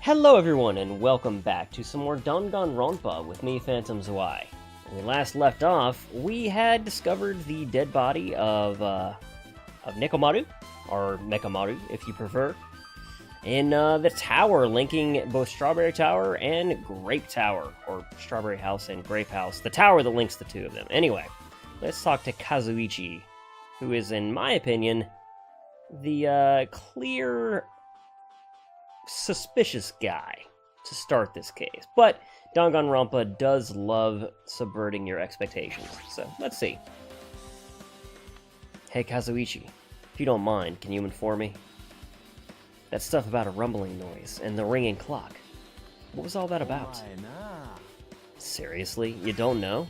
Hello everyone, and welcome back to some more Danganronpa with me, Phantom Zwei. When we last left off, we had discovered the dead body of Nekomaru, or Mekamaru if you prefer, in the tower linking both Strawberry Tower and Grape Tower, or Strawberry House and Grape House, the tower that links the two of them. Anyway, let's talk to Kazuichi, who is, in my opinion, the clear suspicious guy to start this case. But Danganronpa does love subverting your expectations, so let's see. Hey Kazuichi, if you don't mind, can you inform me? That stuff about a rumbling noise and the ringing clock. What was all that about? Seriously, you don't know?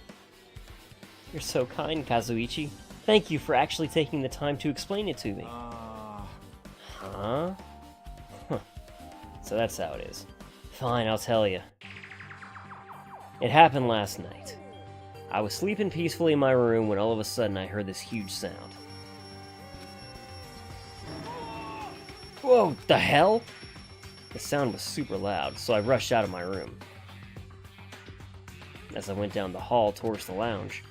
You're so kind, Kazuichi. Thank you for actually taking the time to explain it to me. Huh? So that's how it is. Fine, I'll tell you. It happened last night. I was sleeping peacefully in my room when all of a sudden I heard this huge sound. Whoa, the hell? The sound was super loud, so I rushed out of my room. As I went down the hall towards the lounge,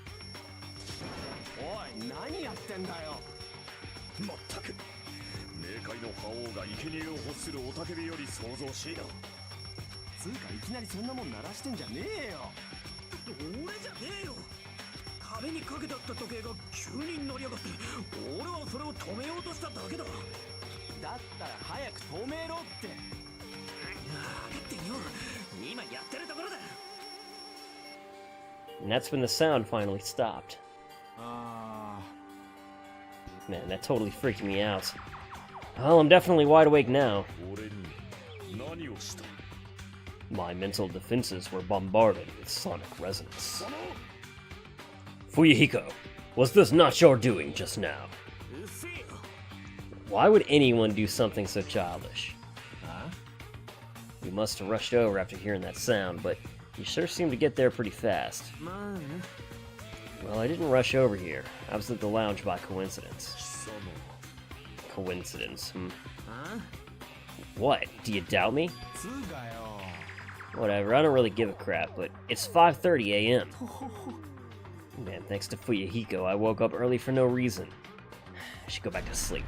and that's when the sound finally stopped. Man, that totally freaked me out. Well, I'm definitely wide awake now. My mental defenses were bombarded with sonic resonance. Fuyuhiko, was this not your doing just now? Why would anyone do something so childish? You must have rushed over after hearing that sound, but you sure seemed to get there pretty fast. Well, I didn't rush over here. I was at the lounge by coincidence. Coincidence, What? Do you doubt me? Whatever, I don't really give a crap, but it's 5:30 a.m. Man, thanks to Fuyuhiko, I woke up early for no reason. I should go back to sleep.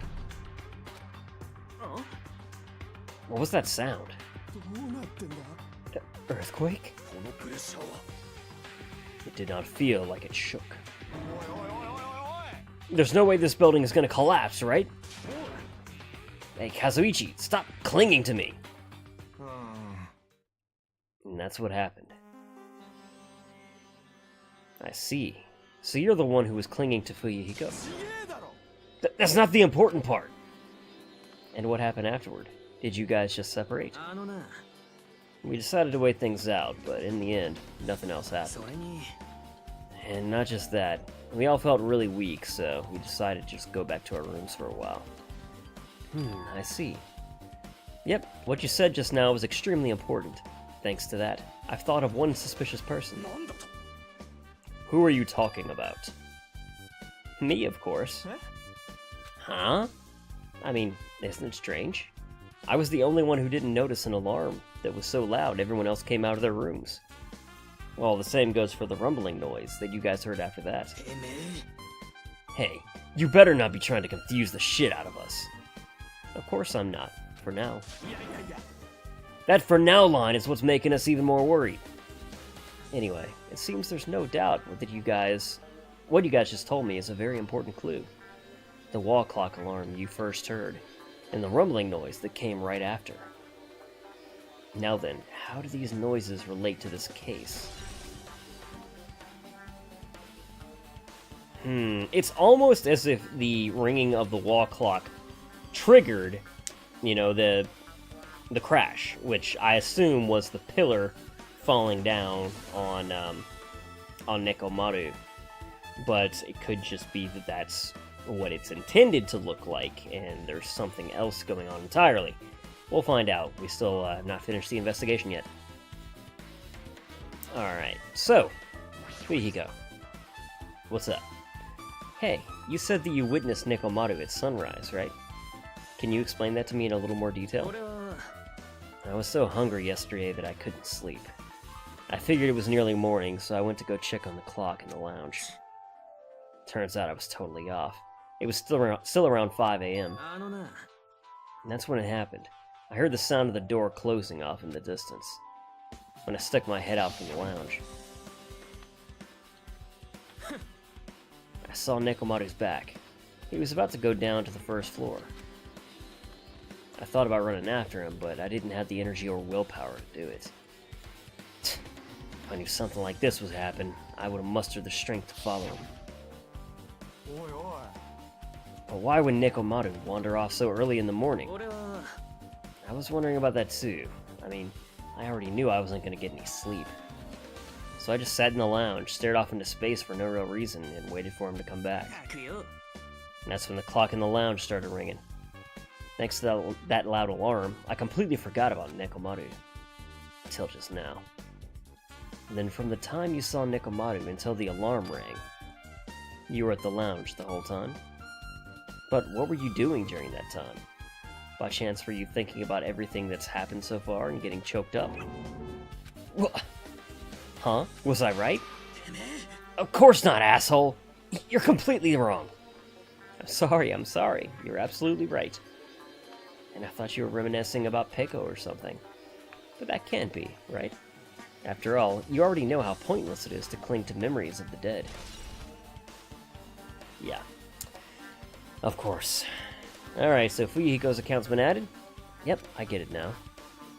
What was that sound? Earthquake? It did not feel like it shook. There's no way this building is gonna collapse, right? Hey, Kazuichi, stop clinging to me! And that's what happened. I see. So you're the one who was clinging to Fuyuhiko. That's not the important part! And what happened afterward? Did you guys just separate? We decided to wait things out, but in the end, nothing else happened. And not just that, we all felt really weak, so we decided to just go back to our rooms for a while. I see. Yep, what you said just now was extremely important. Thanks to that, I've thought of one suspicious person. Who are you talking about? Me, of course. Huh? I mean, isn't it strange? I was the only one who didn't notice an alarm that was so loud everyone else came out of their rooms. Well, the same goes for the rumbling noise that you guys heard after that. Hey, you better not be trying to confuse the shit out of us. Of course I'm not, for now. That for now line is what's making us even more worried. Anyway, it seems there's no doubt that what you guys just told me is a very important clue. The wall clock alarm you first heard, and the rumbling noise that came right after. Now then, how do these noises relate to this case? It's almost as if the ringing of the wall clock triggered, the crash, which I assume was the pillar falling down on Nekomaru. But it could just be that that's what it's intended to look like, and there's something else going on entirely. We'll find out. We still have not finished the investigation yet. Alright, so, Fuyuhiko, what's up? Hey, you said that you witnessed Nekomaru at sunrise, right? Can you explain that to me in a little more detail? I was so hungry yesterday that I couldn't sleep. I figured it was nearly morning, so I went to go check on the clock in the lounge. Turns out I was totally off. It was still around 5 a.m. And that's when it happened. I heard the sound of the door closing off in the distance, when I stuck my head out from the lounge. I saw Nekomaru's back. He was about to go down to the first floor. I thought about running after him, but I didn't have the energy or willpower to do it. If I knew something like this would happen, I would have mustered the strength to follow him. But why would Nekomaru wander off so early in the morning? I was wondering about that too. I mean, I already knew I wasn't going to get any sleep. So I just sat in the lounge, stared off into space for no real reason, and waited for him to come back. And that's when the clock in the lounge started ringing. Thanks to that loud alarm, I completely forgot about Nekomaru. Until just now. And then from the time you saw Nekomaru until the alarm rang, you were at the lounge the whole time? But what were you doing during that time? By chance were you thinking about everything that's happened so far and getting choked up? Huh? Was I right? Of course not, asshole! You're completely wrong! I'm sorry. You're absolutely right. And I thought you were reminiscing about Peko or something. But that can't be, right? After all, you already know how pointless it is to cling to memories of the dead. Yeah. Of course. Alright, so Fuyuhiko's account's been added? Yep, I get it now.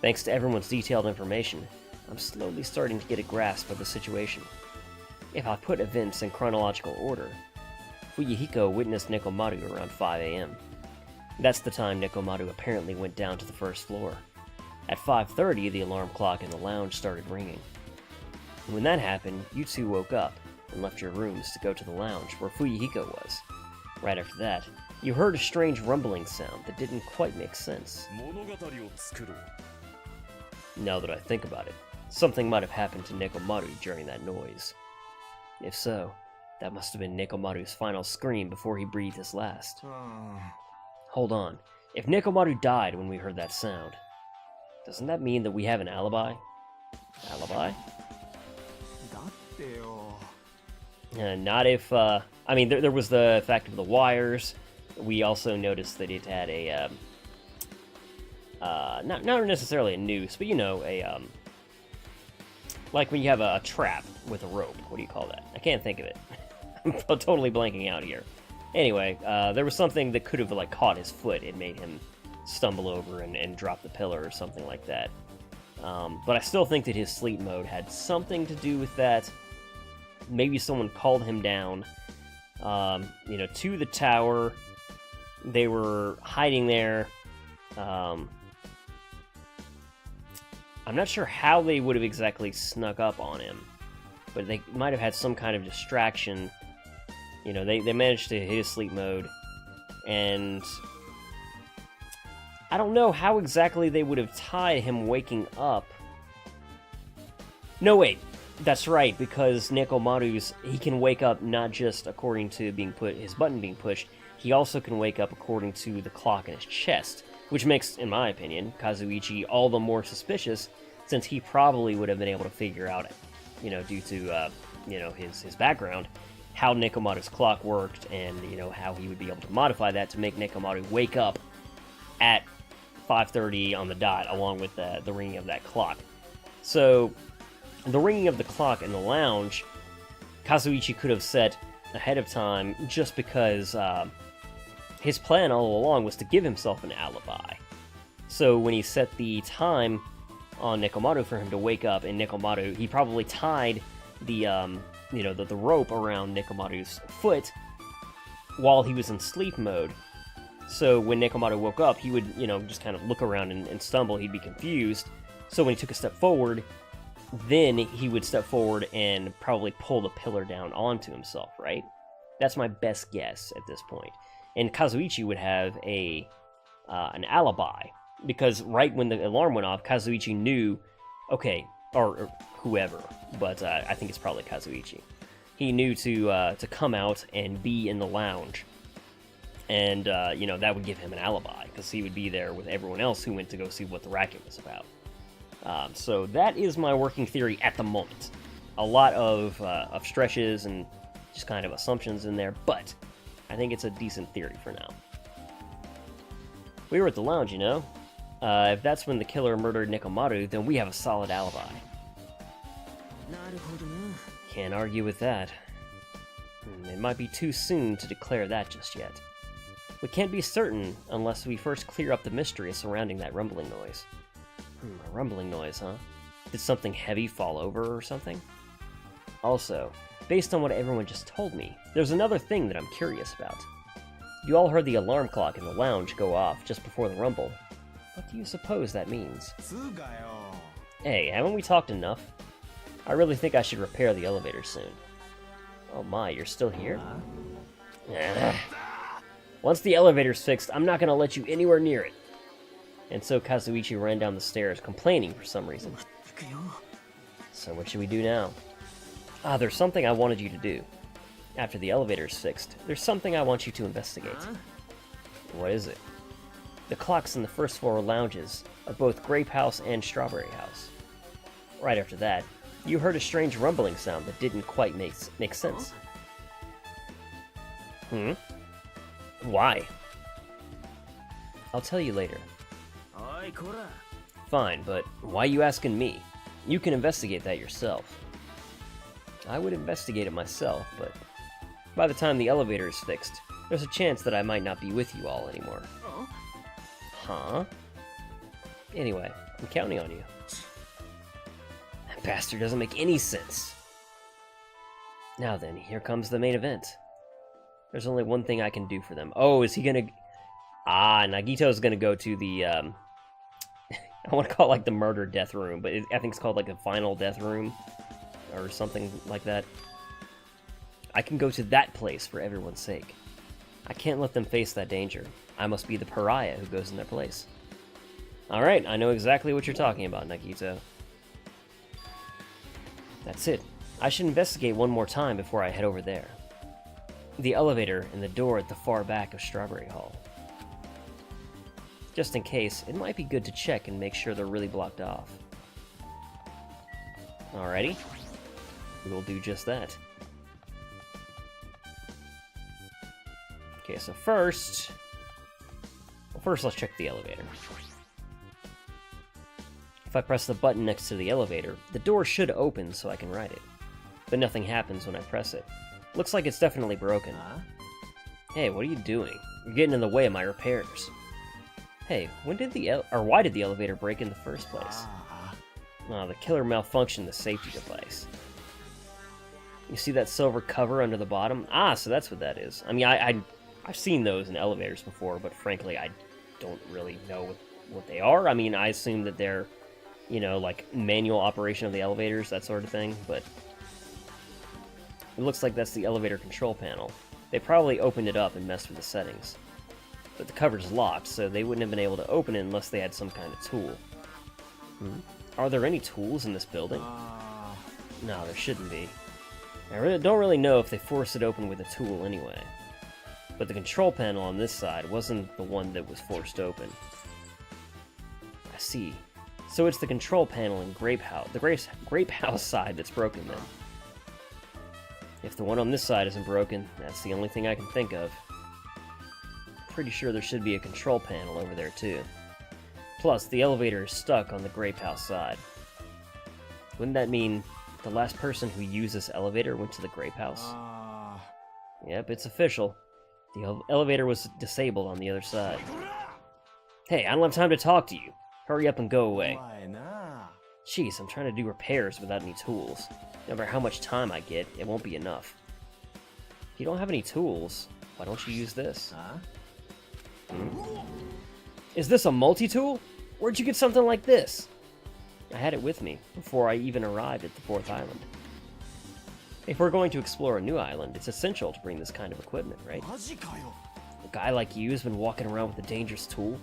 Thanks to everyone's detailed information, I'm slowly starting to get a grasp of the situation. If I put events in chronological order, Fuyuhiko witnessed Nekomaru around 5 a.m. That's the time Nekomaru apparently went down to the first floor. At 5:30, the alarm clock in the lounge started ringing. When that happened, you two woke up and left your rooms to go to the lounge where Fuyuhiko was. Right after that, you heard a strange rumbling sound that didn't quite make sense. Now that I think about it, something might have happened to Nekomaru during that noise. If so, that must have been Nekomaru's final scream before he breathed his last. Hold on, if Nekomaru died when we heard that sound, doesn't that mean that we have an alibi? Alibi? Not if, I mean, there was the fact of the wires. We also noticed that it had a, not necessarily a noose, but you know, like when you have a trap with a rope. What do you call that? I can't think of it. I'm totally blanking out here. Anyway, there was something that could have, like, caught his foot and made him stumble over and drop the pillar or something like that. But I still think that his sleep mode had something to do with that. Maybe someone called him down, you know, to the tower. They were hiding there. I'm not sure how they would have exactly snuck up on him, but they might have had some kind of distraction. You know, they managed to hit his sleep mode, and I don't know how exactly they would have tied him waking up. No, wait. That's right, because Nekomaru's, he can wake up not just according to his button being pushed, he also can wake up according to the clock in his chest, which makes, in my opinion, Kazuichi all the more suspicious, since he probably would have been able to figure out, you know, due to, you know, his background, how Nekomaru's clock worked, and, you know, how he would be able to modify that to make Nekomaru wake up at 5:30 on the dot, along with the ringing of that clock. So, the ringing of the clock in the lounge, Kazuichi could have set ahead of time just because his plan all along was to give himself an alibi. So when he set the time on Nekomaru for him to wake up, and Nekomaru, he probably tied the, you know, the rope around Nekomaru's foot while he was in sleep mode. So when Nekomaru woke up, he would, you know, just kind of look around and stumble. He'd be confused. So when he took a step forward, then he would step forward and probably pull the pillar down onto himself, right? That's my best guess at this point. And Kazuichi would have an alibi, because right when the alarm went off, Kazuichi knew, okay, or whoever, but I think it's probably Kazuichi. He knew to come out and be in the lounge, and you know, that would give him an alibi, because he would be there with everyone else who went to go see what the racket was about. So that is my working theory at the moment. A lot of stretches and just kind of assumptions in there, but I think it's a decent theory for now. We were at the lounge, you know? If that's when the killer murdered Nekomaru, then we have a solid alibi. Can't argue with that. It might be too soon to declare that just yet. We can't be certain unless we first clear up the mystery surrounding that rumbling noise. A rumbling noise, huh? Did something heavy fall over or something? Also, based on what everyone just told me, there's another thing that I'm curious about. You all heard the alarm clock in the lounge go off just before the rumble. What do you suppose that means? Hey, haven't we talked enough? I really think I should repair the elevator soon. Oh my, you're still here? Once the elevator's fixed, I'm not gonna let you anywhere near it. And so Kazuichi ran down the stairs, complaining for some reason. So what should we do now? There's something I wanted you to do. After the elevator's fixed, there's something I want you to investigate. What is it? The clocks in the first floor lounges are both Grape House and Strawberry House. Right after that, you heard a strange rumbling sound that didn't quite make sense. Why? I'll tell you later. Fine, but why you asking me? You can investigate that yourself. I would investigate it myself, but by the time the elevator is fixed, there's a chance that I might not be with you all anymore. Huh? Anyway, I'm counting on you. That bastard doesn't make any sense. Now then, here comes the main event. There's only one thing I can do for them. Oh, is he gonna... Nagito's gonna go to the, I want to call it like the murder death room, but I think it's called like the final death room, or something like that. I can go to that place for everyone's sake. I can't let them face that danger. I must be the pariah who goes in their place. Alright, I know exactly what you're talking about, Nagito. That's it. I should investigate one more time before I head over there. The elevator and the door at the far back of Strawberry Hall. Just in case, it might be good to check and make sure they're really blocked off. Alrighty. We will do just that. Okay, so first let's check the elevator. If I press the button next to the elevator, the door should open so I can ride it. But nothing happens when I press it. Looks like it's definitely broken. Hey, what are you doing? You're getting in the way of my repairs. Hey, why did the elevator break in the first place? The killer malfunctioned the safety device. You see that silver cover under the bottom? So that's what that is. I mean, I've seen those in elevators before, but frankly, I don't really know what they are. I mean, I assume that they're, like manual operation of the elevators, that sort of thing, but it looks like that's the elevator control panel. They probably opened it up and messed with the settings. But the cover's locked, so they wouldn't have been able to open it unless they had some kind of tool. Are there any tools in this building? No, there shouldn't be. I don't really know if they forced it open with a tool anyway. But the control panel on this side wasn't the one that was forced open. I see. So it's the control panel in Grape House, the Grape House side that's broken then. If the one on this side isn't broken, that's the only thing I can think of. Pretty sure there should be a control panel over there too. Plus, the elevator is stuck on the Grape House side. Wouldn't that mean the last person who used this elevator went to the Grape House? Yep, it's official. The elevator was disabled on the other side. Hey, I don't have time to talk to you. Hurry up and go away. Jeez, I'm trying to do repairs without any tools. No matter how much time I get, it won't be enough. If you don't have any tools, why don't you use this? Is this a multi-tool? Where'd you get something like this? I had it with me before I even arrived at the 4th island. If we're going to explore a new island, it's essential to bring this kind of equipment, right? A guy like you has been walking around with a dangerous tool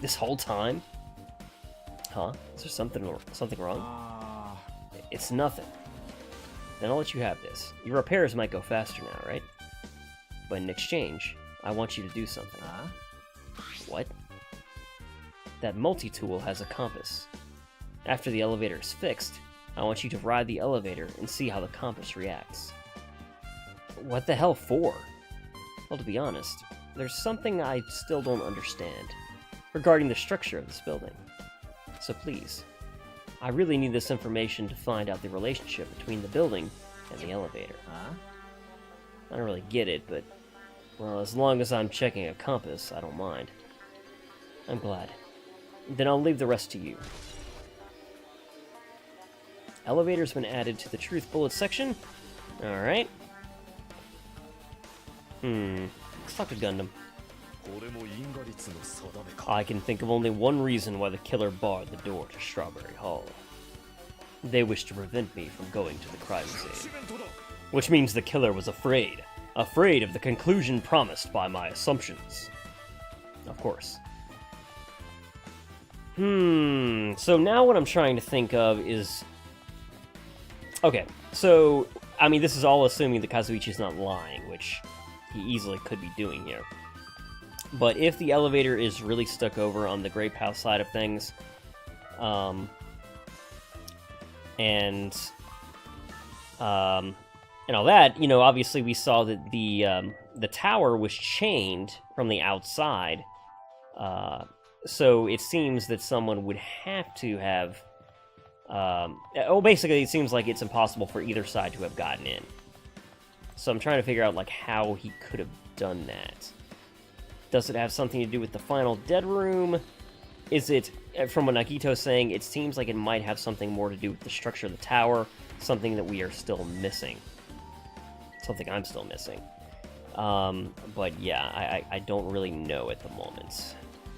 this whole time? Huh? Is there something wrong? It's nothing. Then I'll let you have this. Your repairs might go faster now, right? But in exchange, I want you to do something. What? That multi-tool has a compass. After the elevator is fixed, I want you to ride the elevator and see how the compass reacts. What the hell for? Well, to be honest, there's something I still don't understand regarding the structure of this building. So please, I really need this information to find out the relationship between the building and the elevator. I don't really get it, but, well, as long as I'm checking a compass, I don't mind. I'm glad. Then I'll leave the rest to you. Elevator's been added to the Truth Bullet section. Alright. Let's talk to Gundam. I can think of only one reason why the killer barred the door to Strawberry Hall. They wished to prevent me from going to the crime scene. Which means the killer was afraid. Afraid of the conclusion promised by my assumptions. Of course. So now what I'm trying to think of is... Okay, so, I mean, this is all assuming that Kazuichi's not lying, which he easily could be doing here. But if the elevator is really stuck over on the Grape House side of things, and all that, you know, obviously we saw that the tower was chained from the outside, so it seems that someone would have to have, basically it seems like it's impossible for either side to have gotten in. So I'm trying to figure out, like, how he could have done that. Does it have something to do with the final dead room? Is it, from what Nagito's saying, it seems like it might have something more to do with the structure of the tower, something that we are still missing. Something I'm still missing. But yeah, I don't really know at the moment.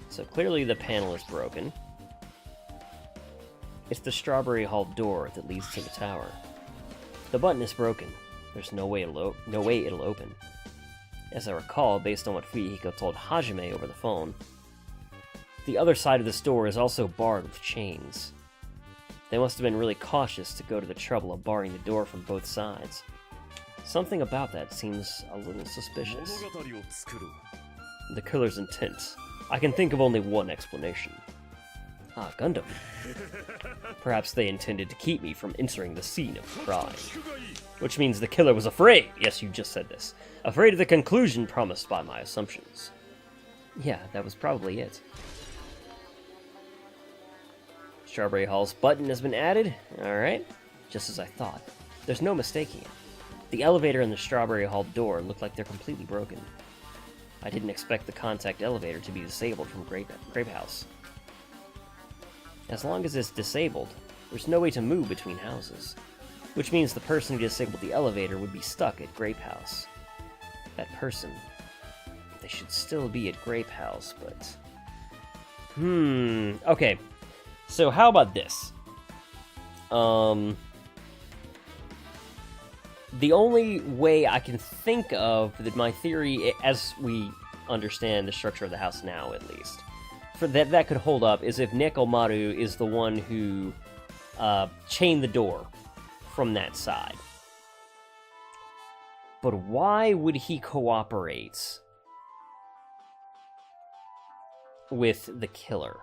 So clearly the panel is broken. It's the Strawberry Hall door that leads to the tower. The button is broken. There's no way it'll open. As I recall, based on what Fuyuhiko told Hajime over the phone, the other side of this door is also barred with chains. They must have been really cautious to go to the trouble of barring the door from both sides. Something about that seems a little suspicious. The killer's intent. I can think of only one explanation. Ah, Gundam. Perhaps they intended to keep me from entering the scene of the crime. Which means the killer was afraid, yes, you just said this, afraid of the conclusion promised by my assumptions. Yeah, that was probably it. Strawberry Hall's button has been added. Alright, just as I thought. There's no mistaking it. The elevator and the Strawberry Hall door look like they're completely broken. I didn't expect the contact elevator to be disabled from Grape House. As long as it's disabled, there's no way to move between houses, which means the person who disabled the elevator would be stuck at Grape House. That person, they should still be at Grape House, but... okay. So how about this? The only way I can think of that my theory, as we understand the structure of the house now at least, for that could hold up is if Nekomaru is the one who chained the door from that side. But why would he cooperate with the killer?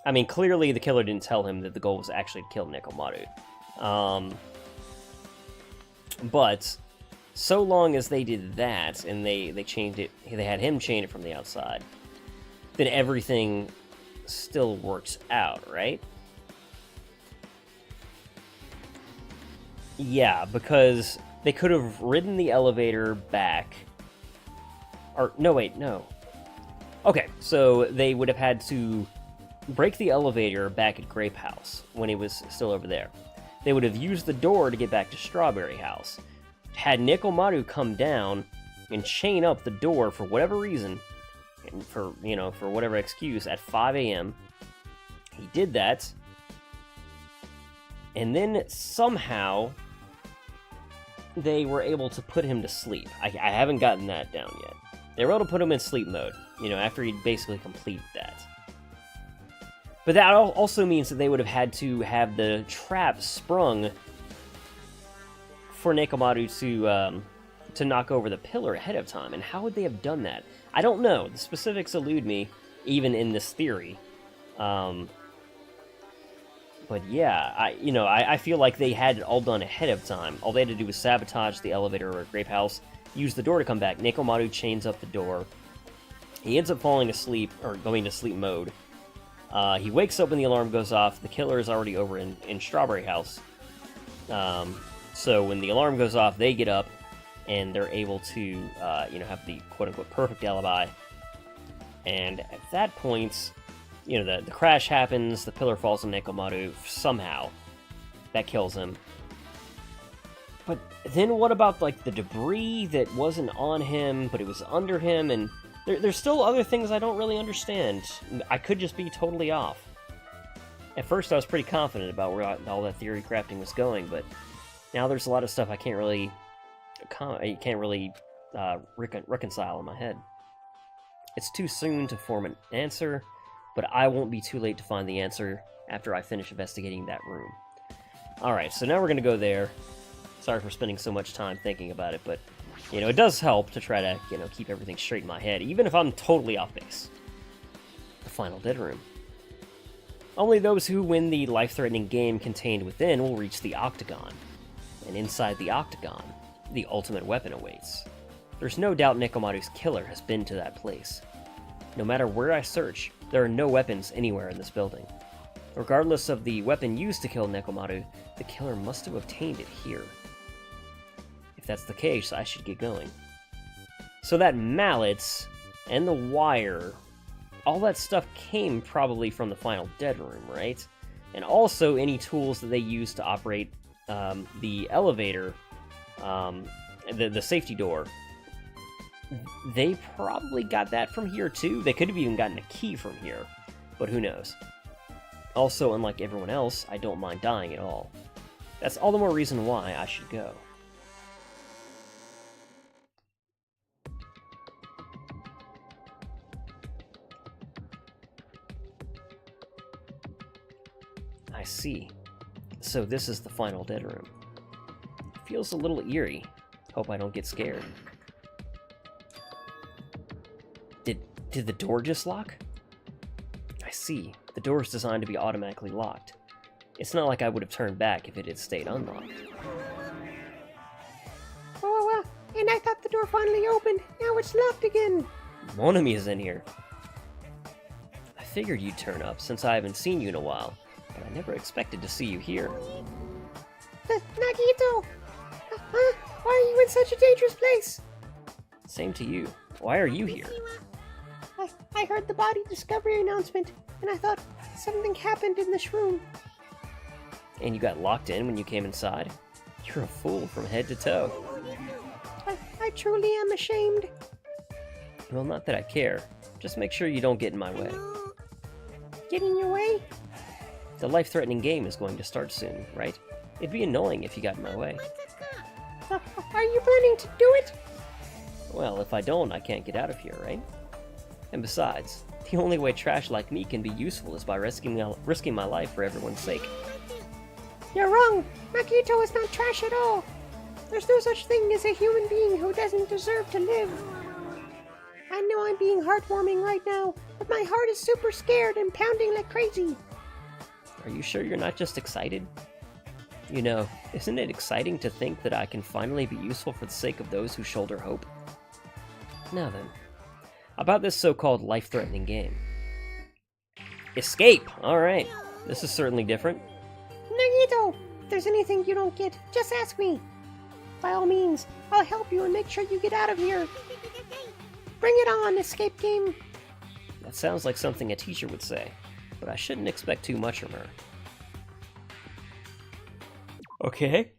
I mean, clearly the killer didn't tell him that the goal was actually to kill Nekomaru. But so long as they did that, and they changed it, they had him chain it from the outside, then everything still works out, right? Yeah, because they could have ridden the elevator back. Or, no, wait, no. Okay, so they would have had to break the elevator back at Grape House when it was still over there. They would have used the door to get back to Strawberry House. Had Nekomaru come down and chain up the door for whatever reason, and for whatever excuse, at 5 a.m., he did that, and then somehow they were able to put him to sleep. I haven't gotten that down yet. They were able to put him in sleep mode, after he'd basically completed that. But that also means that they would have had to have the trap sprung for Nekomaru to knock over the pillar ahead of time. And how would they have done that? I don't know. The specifics elude me, even in this theory. But yeah, I feel like they had it all done ahead of time. All they had to do was sabotage the elevator or grape house, use the door to come back. Nekomaru chains up the door. He ends up falling asleep, or going to sleep mode. He wakes up when the alarm goes off. The killer is already over in Strawberry House. So when the alarm goes off, they get up, and they're able to, have the quote-unquote perfect alibi. And at that point, the crash happens, the pillar falls on Nekomaru somehow. That kills him. But then what about, like, the debris that wasn't on him, but it was under him, and there's still other things I don't really understand. I could just be totally off. At first I was pretty confident about where all that theory crafting was going, but now there's a lot of stuff I can't really reconcile in my head. It's too soon to form an answer, but I won't be too late to find the answer after I finish investigating that room. Alright, so now we're going to go there. Sorry for spending so much time thinking about it, but, it does help to try to, keep everything straight in my head, even if I'm totally off base. The final dead room. Only those who win the life-threatening game contained within will reach the Octagon. And inside the Octagon, the ultimate weapon awaits. There's no doubt Nekomaru's killer has been to that place. No matter where I search, there are no weapons anywhere in this building. Regardless of the weapon used to kill Nekomaru, the killer must have obtained it here. If that's the case, I should get going. So that mallet and the wire, all that stuff came probably from the final dead room, right? And also any tools that they used to operate the elevator, the safety door. They probably got that from here too. They could have even gotten a key from here, but who knows. Also, unlike everyone else, I don't mind dying at all. That's all the more reason why I should go. I see. So this is the final dead room. Feels a little eerie. Hope I don't get scared. Did the door just lock? I see. The door is designed to be automatically locked. It's not like I would have turned back if it had stayed unlocked. Oh, and I thought the door finally opened. Now it's locked again. Monami is in here. I figured you'd turn up since I haven't seen you in a while, but I never expected to see you here. Nagito! Why are you in such a dangerous place? Same to you. Why are you here? I heard the body discovery announcement, and I thought something happened in this room. And you got locked in when you came inside? You're a fool from head to toe. I truly am ashamed. Well, not that I care. Just make sure you don't get in my way. Get in your way? The life-threatening game is going to start soon, right? It'd be annoying if you got in my way. Are you planning to do it? Well, if I don't, I can't get out of here, right? And besides, the only way trash like me can be useful is by risking my life for everyone's sake. You're wrong. Nagito is not trash at all. There's no such thing as a human being who doesn't deserve to live. I know I'm being heartwarming right now, but my heart is super scared and pounding like crazy. Are you sure you're not just excited? Isn't it exciting to think that I can finally be useful for the sake of those who shoulder hope? Now then, about this so-called life-threatening game. Escape! Alright, this is certainly different. Nagito, if there's anything you don't get, just ask me. By all means, I'll help you and make sure you get out of here. Bring it on, escape game. That sounds like something a teacher would say, but I shouldn't expect too much from her. Okay.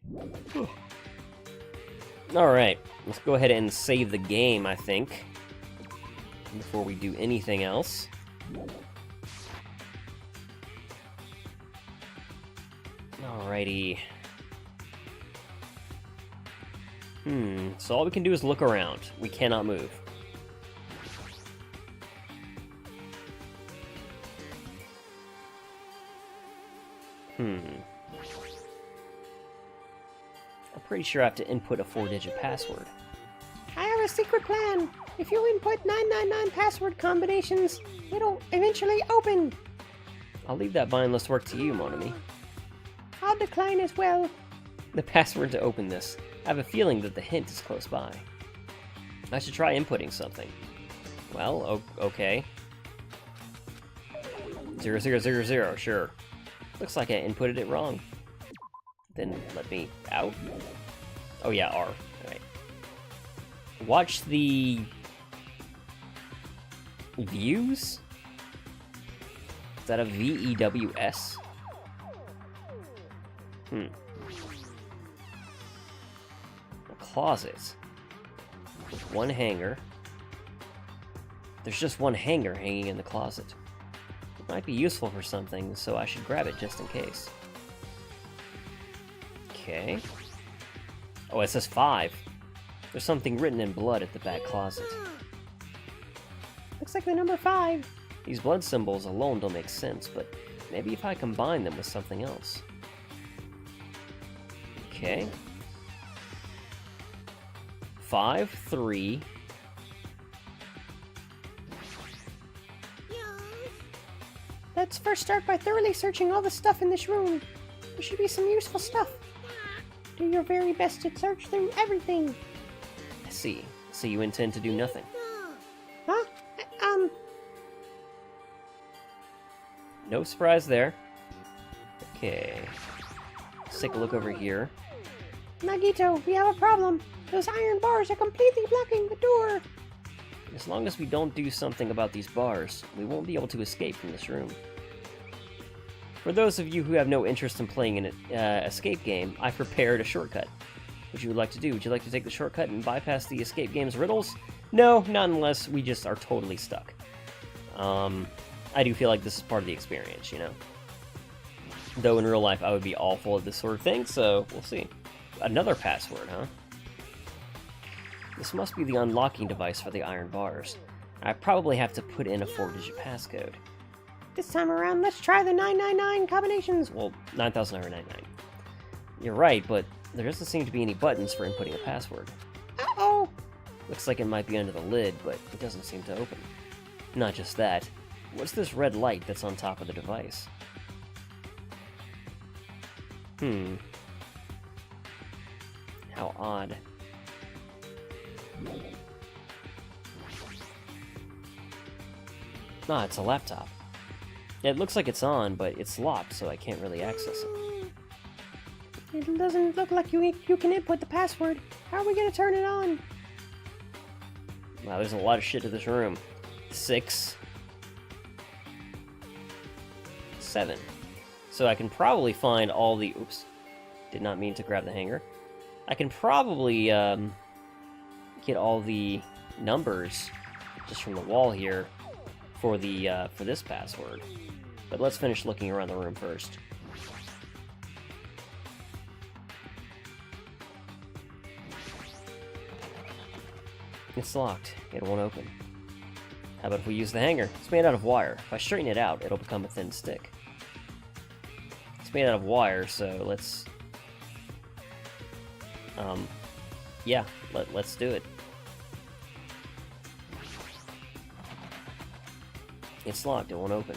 Alright, let's go ahead and save the game, I think, before we do anything else. Alrighty. So all we can do is look around. We cannot move. I'm pretty sure I have to input a 4-digit password. I have a secret plan. If you input 999 password combinations, it'll eventually open. I'll leave that mindless work to you, Monami. I'll decline as well. The password to open this. I have a feeling that the hint is close by. I should try inputting something. Well, okay. 0000, sure. Looks like I inputted it wrong. Then let me out. Oh yeah, R. Alright. Watch the views? Is that a VEWS? A closet. With one hanger. There's just one hanger hanging in the closet. It might be useful for something, so I should grab it just in case. Okay. Oh, it says 5. There's something written in blood at the back closet. Looks like the number 5. These blood symbols alone don't make sense, but maybe if I combine them with something else. Okay. 5, 3. Let's first start by thoroughly searching all the stuff in this room. There should be some useful stuff. Do your very best to search through everything. I see. So you intend to do nothing. Huh? No surprise there. Okay. Let's take a look over here. Nagito, we have a problem. Those iron bars are completely blocking the door. As long as we don't do something about these bars, we won't be able to escape from this room. For those of you who have no interest in playing an escape game, I've prepared a shortcut. What you would like to do? Would you like to take the shortcut and bypass the escape game's riddles? No, not unless we just are totally stuck. I do feel like this is part of the experience, you know? Though in real life I would be awful at this sort of thing, so we'll see. Another password, huh? This must be the unlocking device for the iron bars. I probably have to put in a 4-digit passcode. This time around, let's try the 999 combinations. Well, 9,999. You're right, but there doesn't seem to be any buttons for inputting a password. Uh-oh. Looks like it might be under the lid, but it doesn't seem to open. Not just that. What's this red light that's on top of the device? How odd. Ah, it's a laptop. It looks like it's on, but it's locked, so I can't really access it. It doesn't look like you can input the password. How are we gonna turn it on? Wow, there's a lot of shit to this room. 6. 7. So I can probably find all the... Oops. Did not mean to grab the hanger. I can probably get all the numbers just from the wall here for this password. But let's finish looking around the room first. It's locked. It won't open. How about if we use the hanger? It's made out of wire. If I straighten it out, it'll become a thin stick. It's made out of wire, so let's... yeah, let's do it. It's locked, it won't open.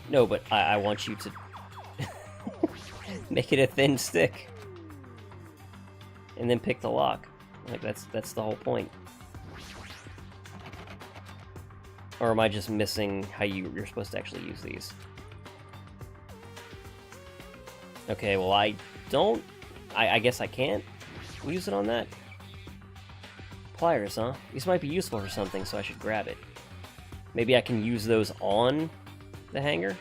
No, but I want you to make it a thin stick. And then pick the lock. Like, that's the whole point. Or am I just missing how you're supposed to actually use these? Okay, well I guess I can't use it on that. Pliers, huh? These might be useful for something, so I should grab it. Maybe I can use those on the hanger?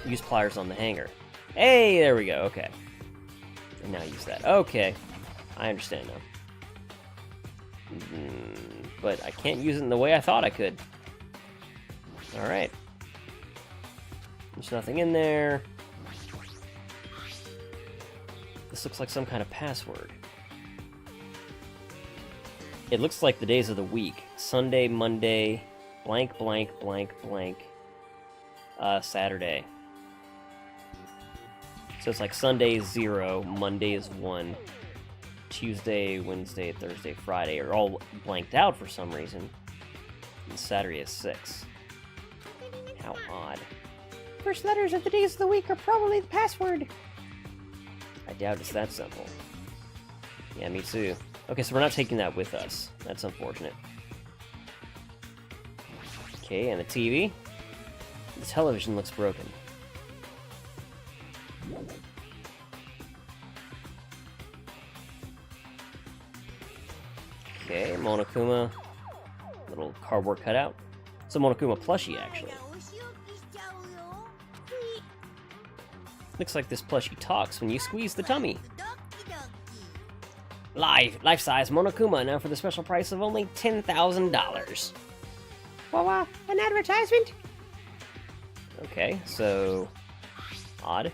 Use pliers on the hanger. Hey, there we go, okay. And now use that. Okay, I understand now. But I can't use it in the way I thought I could. Alright. There's nothing in there. This looks like some kind of password. It looks like the days of the week. Sunday, Monday, blank, blank, blank, blank. Saturday. So it's like Sunday is 0, Monday is 1, Tuesday, Wednesday, Thursday, Friday are all blanked out for some reason. And Saturday is 6. How odd. First letters of the days of the week are probably the password. I doubt it's that simple. Yeah, me too. Okay, so we're not taking that with us. That's unfortunate. Okay, and the TV. The television looks broken. Okay, Monokuma. Little cardboard cutout. It's a Monokuma plushie, actually. Looks like this plushie talks when you squeeze the tummy. Life-size Monokuma, now for the special price of only $10,000. Well, an advertisement? Okay, so... odd.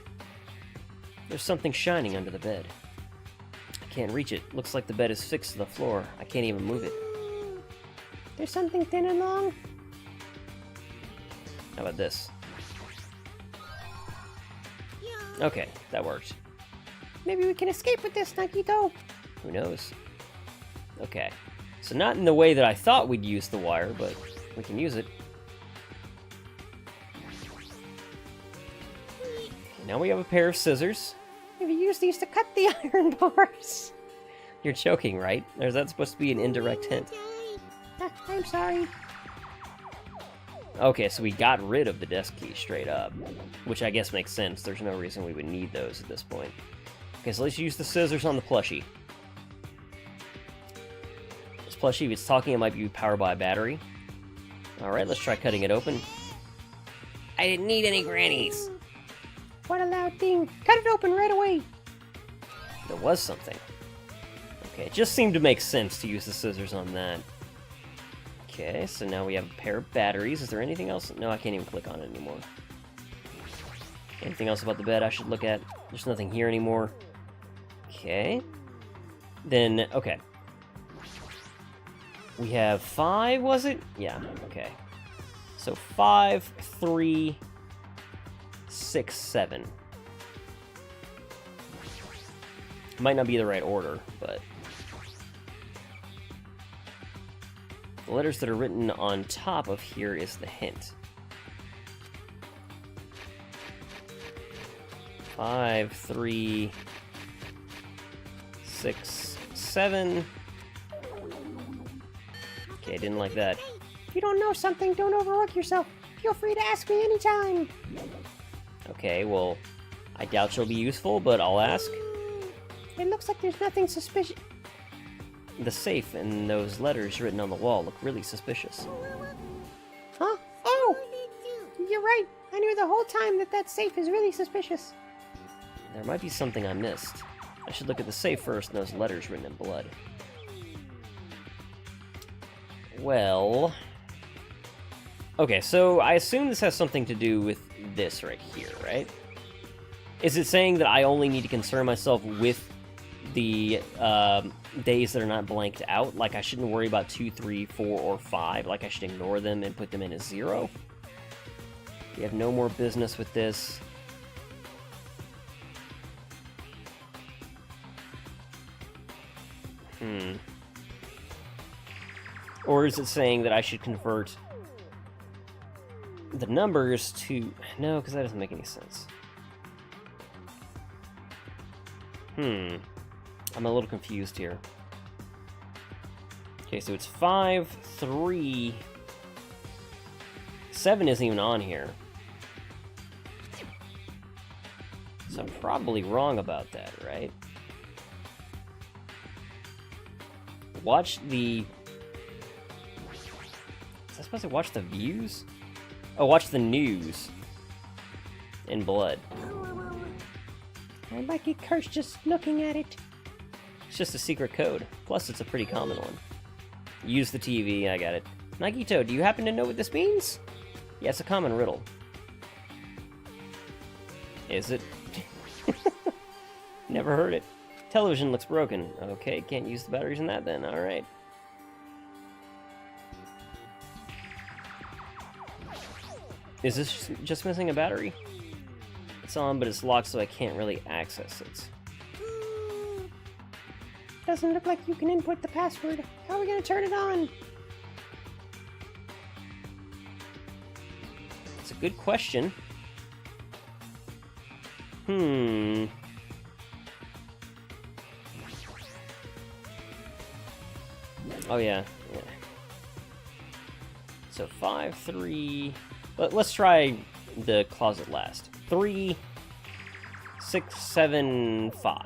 There's something shining under the bed. I can't reach it. Looks like the bed is fixed to the floor. I can't even move it. There's something thin and long. How about this? Okay, that worked. Maybe we can escape with this, Nagito. Who knows? Okay. So not in the way that I thought we'd use the wire, but we can use it. Okay, now we have a pair of scissors. Maybe use these to cut the iron bars. You're joking, right? Or is that supposed to be an indirect hint? I'm sorry. Okay, so we got rid of the desk key straight up, which I guess makes sense. There's no reason we would need those at this point. Okay, so let's use the scissors on the plushie. This plushie, if it's talking, it might be powered by a battery. Alright, let's try cutting it open. I didn't need any grannies! What a loud thing. Cut it open right away. There was something. Okay, it just seemed to make sense to use the scissors on that. Okay, so now we have a pair of batteries. Is there anything else? No, I can't even click on it anymore. Anything else about the bed I should look at? There's nothing here anymore. Okay. Then, okay. We have 5, was it? Yeah, okay. So 5, 3, 6, 7. Might not be the right order, but... the letters that are written on top of here is the hint. 5, 3, 6, 7. Okay, didn't like that. If you don't know something, don't overwork yourself. Feel free to ask me anytime. Okay, well, I doubt she'll be useful, but I'll ask. It looks like there's nothing suspicious. The safe and those letters written on the wall look really suspicious. Huh? Oh! You're right. I knew the whole time that safe is really suspicious. There might be something I missed. I should look at the safe first and those letters written in blood. Well... okay, so I assume this has something to do with this right here, right? Is it saying that I only need to concern myself with the days that are not blanked out? Like I shouldn't worry about 2, 3, 4, or 5? Like I should ignore them and put them in as 0? You have no more business with this. Or is it saying that I should convert the numbers to... no, because that doesn't make any sense. I'm a little confused here. Okay, so it's 5, 3... 7 isn't even on here. So I'm probably wrong about that, right? Watch the... is I supposed to watch the views? Oh, watch the news. In blood. I might get cursed just looking at it. It's just a secret code. Plus, it's a pretty common one. Use the TV, I got it. Nagito, do you happen to know what this means? Yeah, it's a common riddle. Is it? Never heard it. Television looks broken. Okay, can't use the batteries in that then, alright. Is this just missing a battery? It's on, but it's locked, so I can't really access it. Doesn't look like you can input the password. How are we gonna turn it on? It's a good question. Oh, yeah. So 5, 3... Let's try the closet last. 3, 6, 7, 5.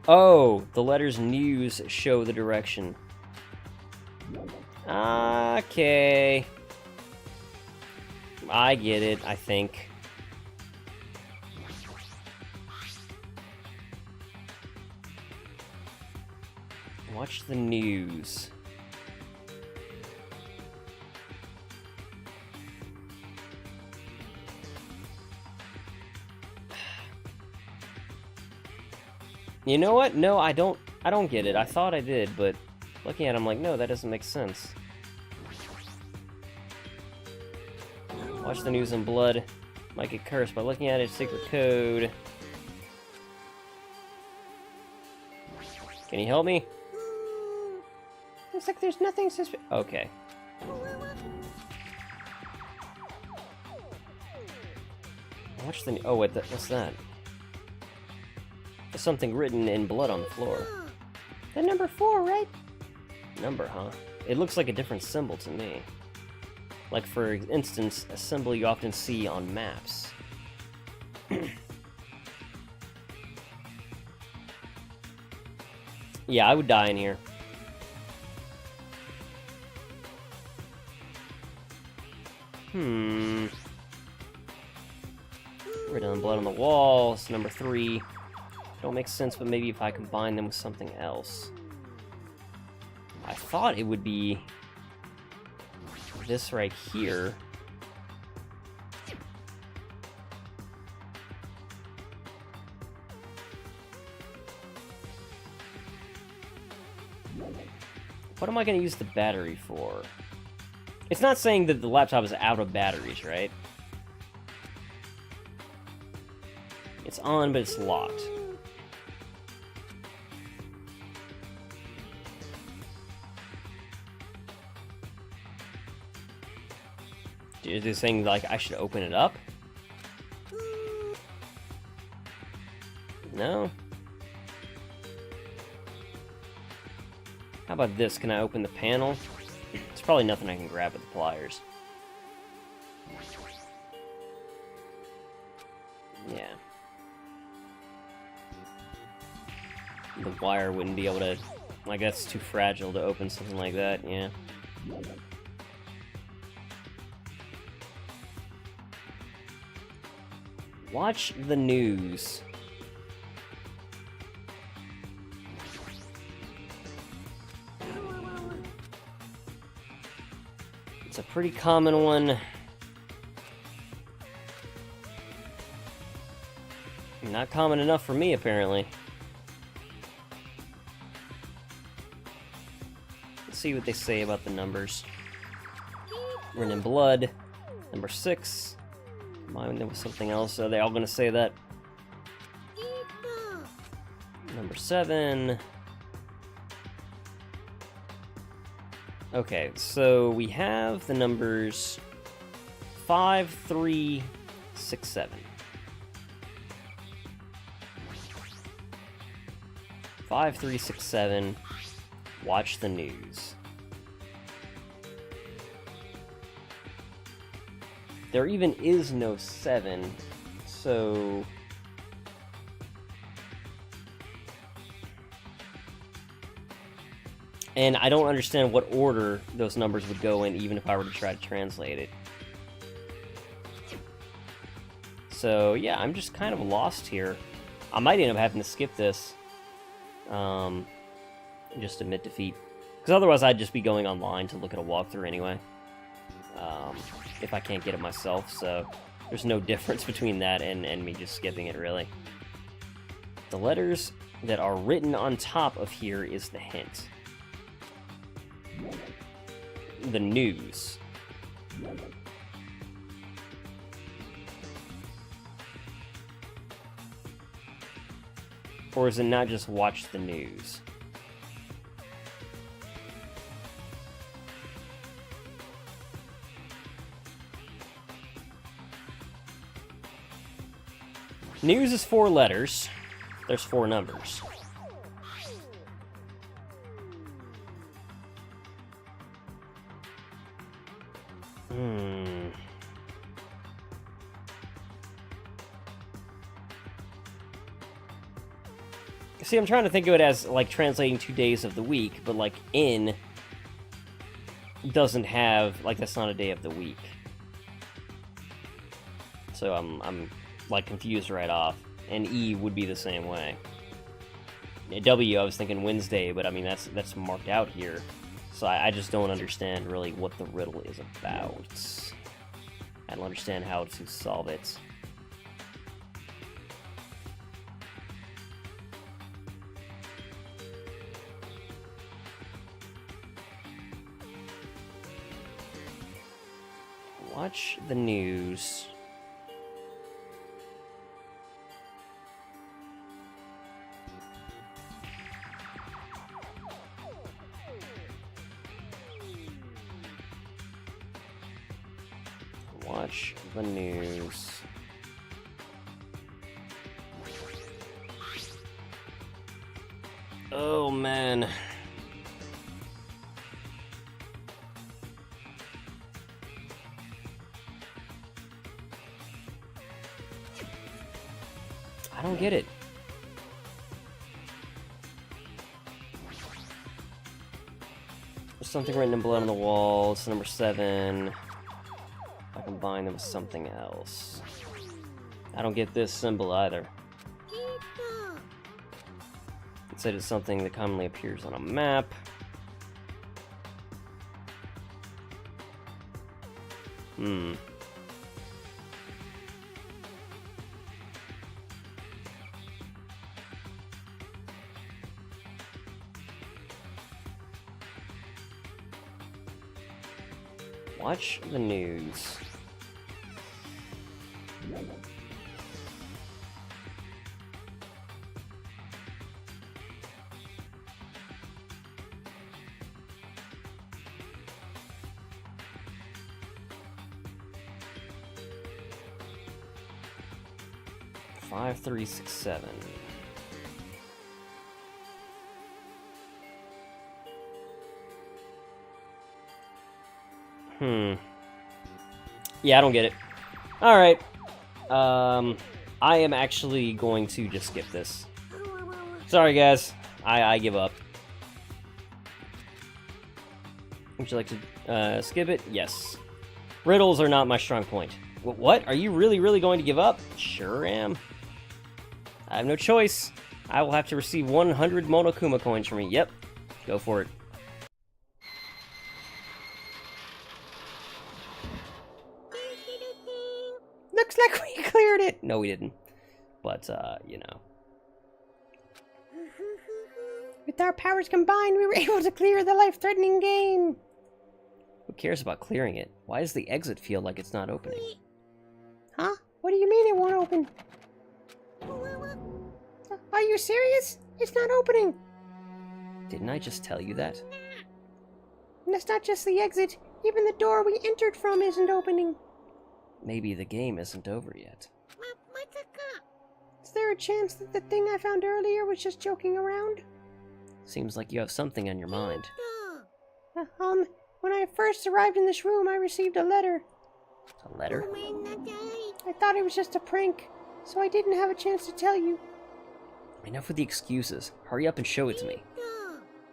Oh, the letters news show the direction. Okay. I get it, I think. Watch the news. You know what? No, I don't get it. I thought I did, but looking at it, I'm like, no, that doesn't make sense. Watch the news in blood. Might get cursed by looking at it. Secret code. Can you help me? Looks like there's nothing suspicious. Okay. Watch the... Oh, wait, what's that? There's something written in blood on the floor. The number 4, right? Number, huh? It looks like a different symbol to me. Like, for instance, a symbol you often see on maps. Yeah, I would die in here. Written in blood on the wall. It's number 3. Don't make sense, but maybe if I combine them with something else. I thought it would be this right here. What am I going to use the battery for? It's not saying that the laptop is out of batteries, right? It's on, but it's locked. Is this saying, like, I should open it up? No? How about this? Can I open the panel? It's probably nothing I can grab with the pliers. Yeah. The wire wouldn't be able to... Like, that's too fragile to open something like that, yeah. Watch the news. It's a pretty common one. Not common enough for me, apparently. Let's see what they say about the numbers. Written in blood. Number 6. Mine, there was something else. Are they all gonna say that? Number 7. Okay, so we have the numbers 5, 3, 6, 7. 5, 3, 6, 7. Watch the news. There even is no 7, so... And I don't understand what order those numbers would go in, even if I were to try to translate it. So, yeah, I'm just kind of lost here. I might end up having to skip this. Just admit defeat. Because otherwise I'd just be going online to look at a walkthrough anyway. If I can't get it myself, so there's no difference between that and me just skipping it, really. The letters that are written on top of here is the hint. The news. Or is it not just watch the news? News is 4 letters. There's 4 numbers. See, I'm trying to think of it as, like, translating 2 days of the week, but, like, in doesn't have, like, that's not a day of the week. So I'm like, confused right off. And E would be the same way. W, I was thinking Wednesday, but, I mean, that's marked out here. So I just don't understand, really, what the riddle is about. I don't understand how to solve it. Watch the news. Watch the news. Oh, man. I don't get it. There's something written in blood on the wall. It's number 7. I combine them with something else. I don't get this symbol either. It said it's something that commonly appears on a map. Watch the news. Five, 3, 6, 7. Yeah, I don't get it. Alright. I am actually going to just skip this. Sorry, guys. I give up. Would you like to skip it? Yes. Riddles are not my strong point. What? Are you really going to give up? Sure am. I have no choice. I will have to receive 100 Monokuma coins from me. Yep. Go for it. Looks like we cleared it. No, we didn't. But, you know. With our powers combined, we were able to clear the life-threatening game. Who cares about clearing it? Why does the exit feel like it's not opening? Huh? What do you mean it won't open? Are you serious? It's not opening. Didn't I just tell you that? And it's not just the exit. Even the door we entered from isn't opening. Maybe the game isn't over yet. Is there a chance that the thing I found earlier was just joking around? Seems like you have something on your mind. When I first arrived in this room, I received a letter. A letter? I thought it was just a prank, so I didn't have a chance to tell you. Enough with the excuses. Hurry up and show it to me.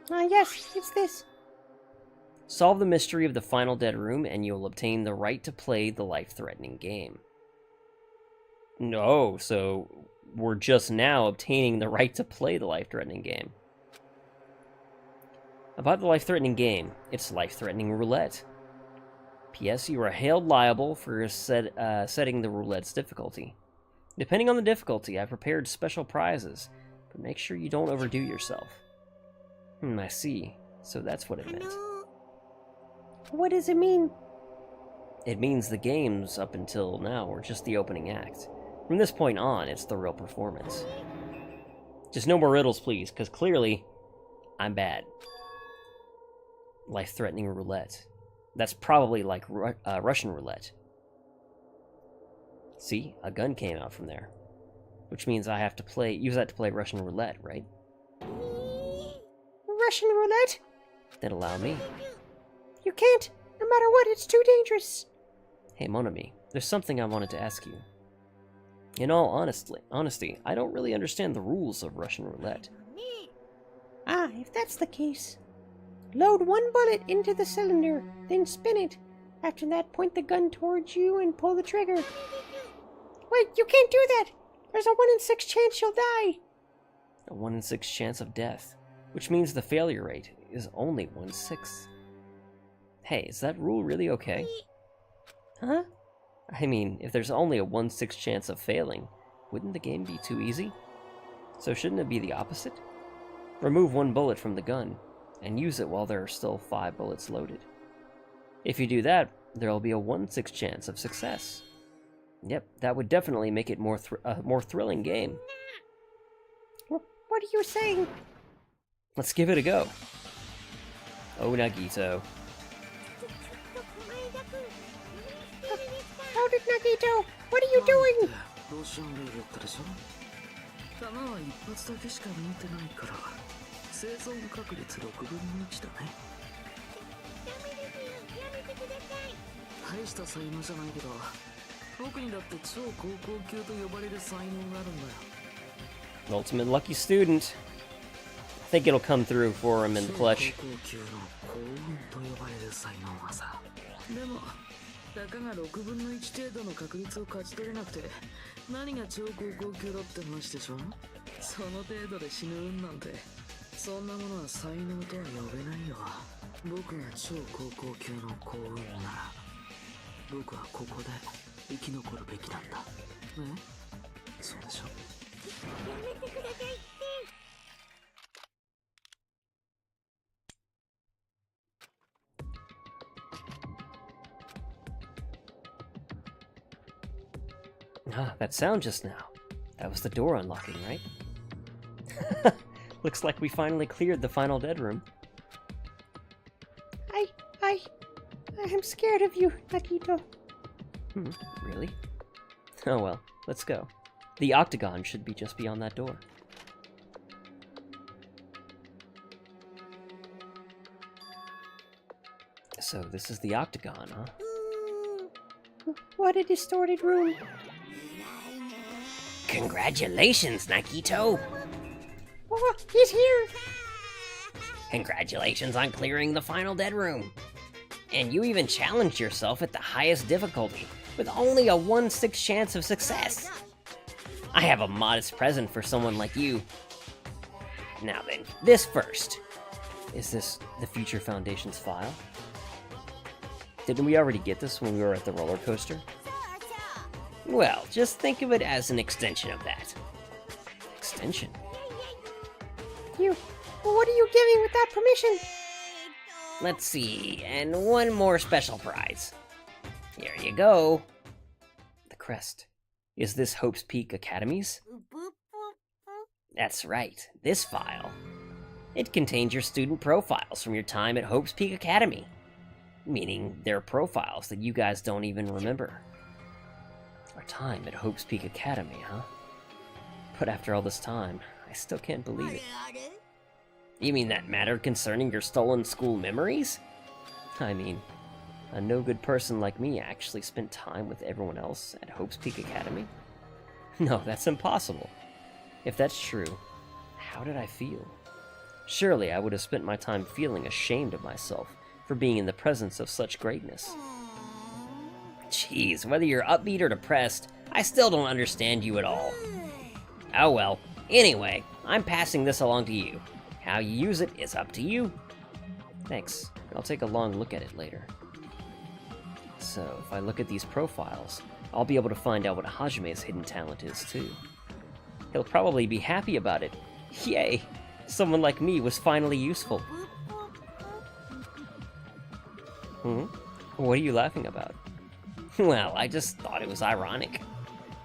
Yes, it's this. Solve the mystery of the final dead room, and you'll obtain the right to play the life-threatening game. No, so we're just now obtaining the right to play the life-threatening game. About the life-threatening game, it's life-threatening roulette. P.S. You are held liable for setting the roulette's difficulty. Depending on the difficulty, I've prepared special prizes, but make sure you don't overdo yourself. I see. So that's what it meant. What does it mean? It means the games up until now were just the opening act. From this point on, it's the real performance. Just no more riddles, please, because clearly, I'm bad. Life-threatening roulette. That's probably like Russian roulette. See? A gun came out from there. which means I have to use that to play Russian roulette, right? Russian roulette? Then allow me. You can't. No matter what, it's too dangerous. Hey, Mon ami, there's something I wanted to ask you. In all honesty, I don't really understand the rules of Russian roulette. Ah, if that's the case. Load one bullet into the cylinder, then spin it. After that, point the gun towards you and pull the trigger. Wait, you can't do that! There's a 1 in 6 chance you'll die! A 1 in 6 chance of death, which means the failure rate is only 1/6. Hey, is that rule really okay? Huh? I mean, if there's only a 1/6 chance of failing, wouldn't the game be too easy? So shouldn't it be the opposite? Remove 1 bullet from the gun, and use it while there are still 5 bullets loaded. If you do that, there'll be a 1/6 chance of success. Yep, that would definitely make it a more thrilling game. What are you saying? Let's give it a go. Oh, Nagito. Hold it, Nagito! What are you doing? ロシアンルールやったでしょ。弾は1発だけしか持ってないから生存確率6分の1だね。大した才能じゃないけど僕にだって超高校級と呼ばれる才能があるんだよ。 Ultimate lucky student. I think it'll come through for him in the clutch. 高校級の幸運と呼ばれる才能はさ。でもたかが6分の1程度の確率を勝ち取れなくて何が超高校級だって話でしょ。その程度で死ぬ運なんてそんなものは才能とは呼べないよ。僕が超高校級の幸運なら僕はここで生き残るべきなんだね。そうでしょ。やめてくださいって。 Ah, that sound just now. That was the door unlocking, right? Looks like we finally cleared the final dead room. I'm scared of you, Nagito. Really? Oh well, let's go. The Octagon should be just beyond that door. So this is the Octagon, huh? What a distorted room. Congratulations, Nagito! Oh, he's here! Congratulations on clearing the final dead room! And you even challenged yourself at the highest difficulty, with only a 1/6 chance of success! I have a modest present for someone like you. Now then, this first. Is this the Future Foundation's file? Didn't we already get this when we were at the roller coaster? Well, just think of it as an extension of that. Extension? What are you giving without permission? Let's see, and one more special prize. Here you go. The crest. Is this Hope's Peak Academy's? That's right, this file. It contains your student profiles from your time at Hope's Peak Academy. Meaning they're profiles that you guys don't even remember. Our time at Hope's Peak Academy, huh? But after all this time, I still can't believe it. You mean that matter concerning your stolen school memories? I mean, a no-good person like me actually spent time with everyone else at Hope's Peak Academy? No, that's impossible. If that's true, how did I feel? Surely I would have spent my time feeling ashamed of myself for being in the presence of such greatness. Jeez, whether you're upbeat or depressed, I still don't understand you at all. Oh well, anyway, I'm passing this along to you. How you use it is up to you. Thanks, I'll take a long look at it later. So, if I look at these profiles, I'll be able to find out what Hajime's hidden talent is too. He'll probably be happy about it. Yay! Someone like me was finally useful. What are you laughing about? Well, I just thought it was ironic.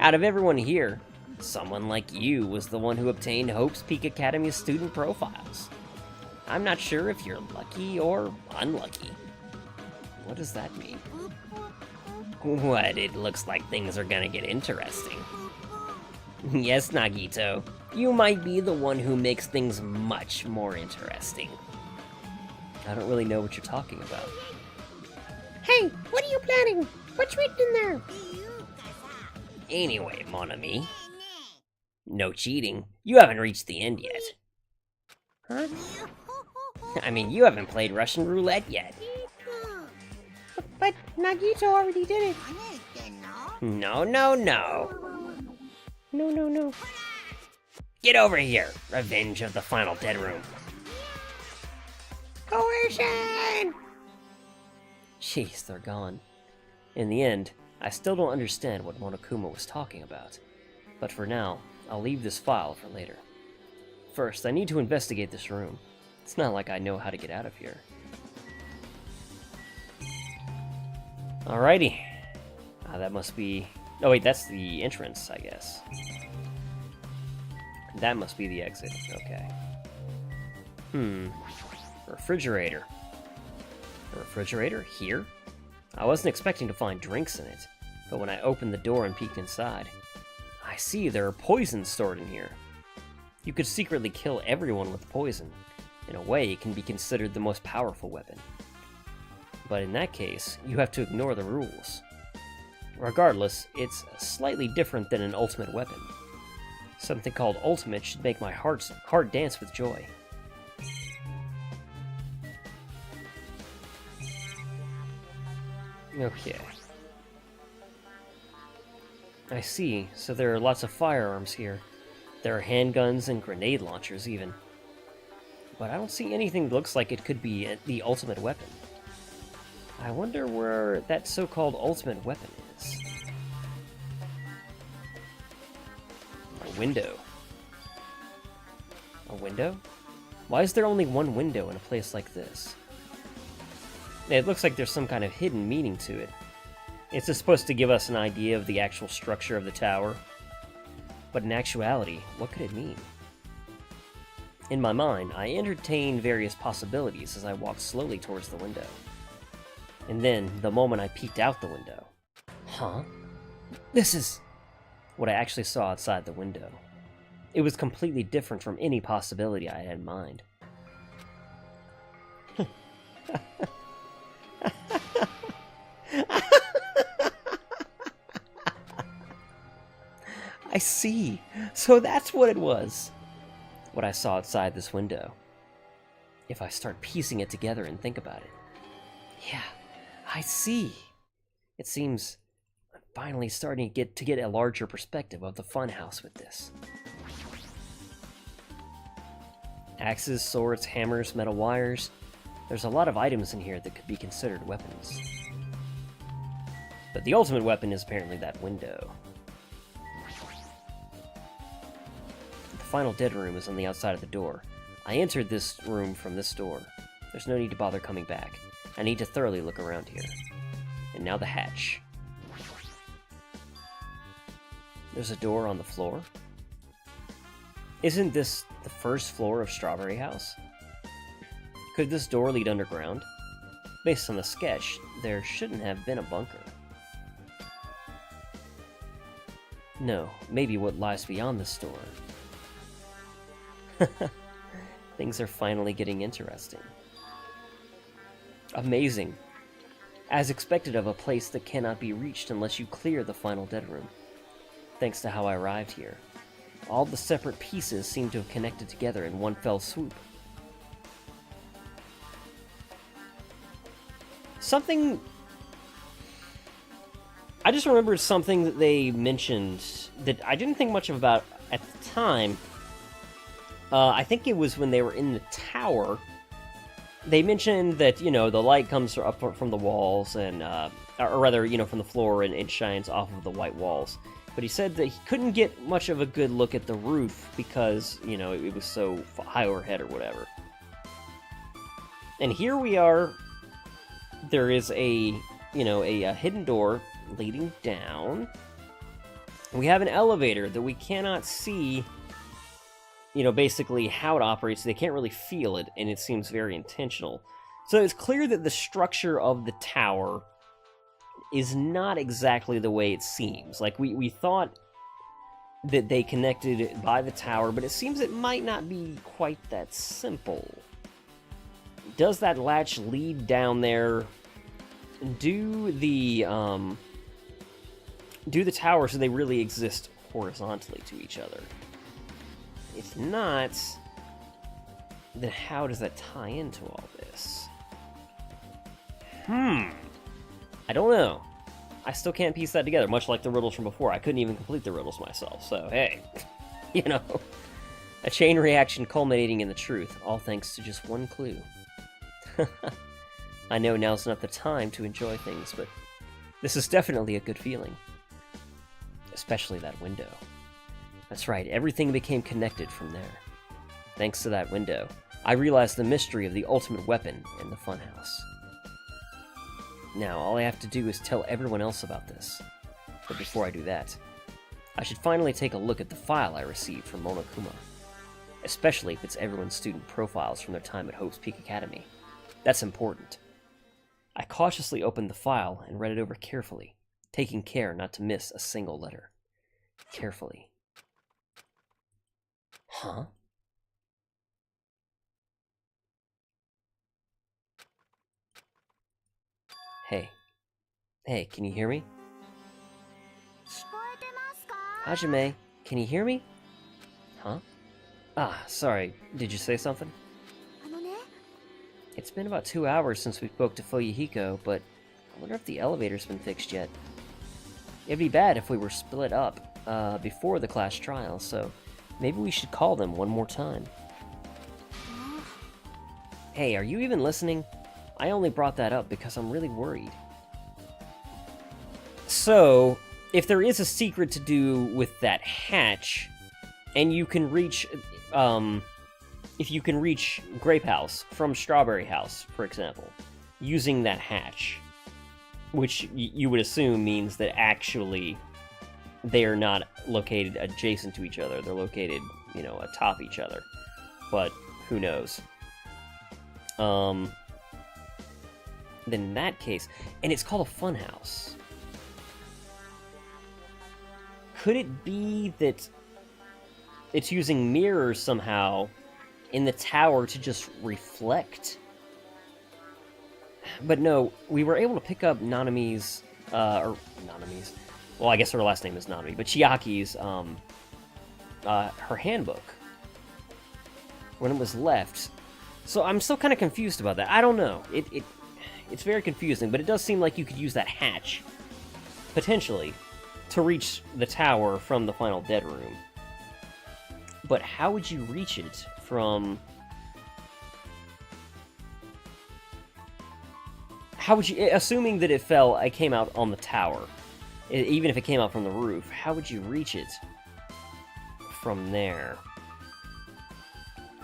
Out of everyone here, someone like you was the one who obtained Hope's Peak Academy's student profiles. I'm not sure if you're lucky or unlucky. What does that mean? What, it looks like things are gonna get interesting. Yes, Nagito. You might be the one who makes things much more interesting. I don't really know what you're talking about. Hey, what are you planning? What's written in there? Anyway, mon ami. No cheating. You haven't reached the end yet. Huh? I mean, you haven't played Russian roulette yet. But Nagito already did it. No, no, no. No. Get over here, Revenge of the Final Dead Room. Coercion! Jeez, they're gone. In the end, I still don't understand what Monokuma was talking about. But for now, I'll leave this file for later. First, I need to investigate this room. It's not like I know how to get out of here. Alrighty. That must be... Oh wait, that's the entrance, I guess. That must be the exit. Okay. Refrigerator. A refrigerator? Here? I wasn't expecting to find drinks in it, but when I opened the door and peeked inside, I see there are poisons stored in here. You could secretly kill everyone with poison. In a way, it can be considered the most powerful weapon. But in that case, you have to ignore the rules. Regardless, it's slightly different than an ultimate weapon. Something called ultimate should make my heart dance with joy. Okay. I see, so there are lots of firearms here. There are handguns and grenade launchers, even. But I don't see anything that looks like it could be the ultimate weapon. I wonder where that so-called ultimate weapon is. A window. A window? Why is there only one window in a place like this? It looks like there's some kind of hidden meaning to it. It's just supposed to give us an idea of the actual structure of the tower. But in actuality, what could it mean? In my mind, I entertained various possibilities as I walked slowly towards the window. And then, the moment I peeked out the window... Huh? This is... what I actually saw outside the window. It was completely different from any possibility I had in mind. I see. So that's what it was. What I saw outside this window. If I start piecing it together and think about it. Yeah, I see. It seems I'm finally starting to get a larger perspective of the funhouse with this. Axes, swords, hammers, metal wires. There's a lot of items in here that could be considered weapons. But the ultimate weapon is apparently that window. The final dead room is on the outside of the door. I entered this room from this door. There's no need to bother coming back. I need to thoroughly look around here. And now the hatch. There's a door on the floor. Isn't this the first floor of Strawberry House? Could this door lead underground? Based on the sketch, there shouldn't have been a bunker. No, maybe what lies beyond this door. Things are finally getting interesting. Amazing. As expected of a place that cannot be reached unless you clear the final dead room. Thanks to how I arrived here. All the separate pieces seem to have connected together in one fell swoop. Something... I just remembered something that they mentioned that I didn't think much about at the time. I think it was when they were in the tower. They mentioned that, you know, the light comes up from the walls, and or rather, you know, from the floor, and it shines off of the white walls. But he said that he couldn't get much of a good look at the roof because, you know, it was so high overhead or whatever. And here we are. There is a, you know, a hidden door leading down. We have an elevator that we cannot see, you know, basically how it operates. They can't really feel it, and it seems very intentional. So it's clear that the structure of the tower is not exactly the way it seems. Like, we thought that they connected it by the tower, but it seems it might not be quite that simple. Does that latch lead down there? Do the towers, so they really exist horizontally to each other? If not, then how does that tie into all this? I don't know. I still can't piece that together, much like the riddles from before. I couldn't even complete the riddles myself, so hey, you know, a chain reaction culminating in the truth, all thanks to just one clue. I know now's not the time to enjoy things, but this is definitely a good feeling. Especially that window. That's right, everything became connected from there. Thanks to that window, I realized the mystery of the ultimate weapon in the funhouse. Now, all I have to do is tell everyone else about this. But before I do that, I should finally take a look at the file I received from Monokuma. Especially if it's everyone's student profiles from their time at Hope's Peak Academy. That's important. I cautiously opened the file and read it over carefully, taking care not to miss a single letter. Carefully. Huh? Hey. Hey, can you hear me? Hajime, can you hear me? Huh? Ah, sorry. Did you say something? It's been about 2 hours since we spoke to Fuyuhiko, but I wonder if the elevator's been fixed yet. It'd be bad if we were split up before the class trial, so maybe we should call them one more time. Hey, are you even listening? I only brought that up because I'm really worried. So, if there is a secret to do with that hatch, and you can reach, if you can reach Grape House from Strawberry House, for example, using that hatch, which you would assume means that actually they are not located adjacent to each other, they're located, you know, atop each other, but who knows. Then in that case, and it's called a funhouse. Could it be that it's using mirrors somehow in the tower to just reflect? But no, we were able to pick up Nanami's, well, I guess her last name is Nanami, but Chiaki's, her handbook when it was left. So I'm still kind of confused about that. I don't know. It's very confusing, but it does seem like you could use that hatch, potentially, to reach the tower from the final dead room. But how would you reach it from... How would you... Assuming that it came out on the tower, even if it came out from the roof, how would you reach it from there?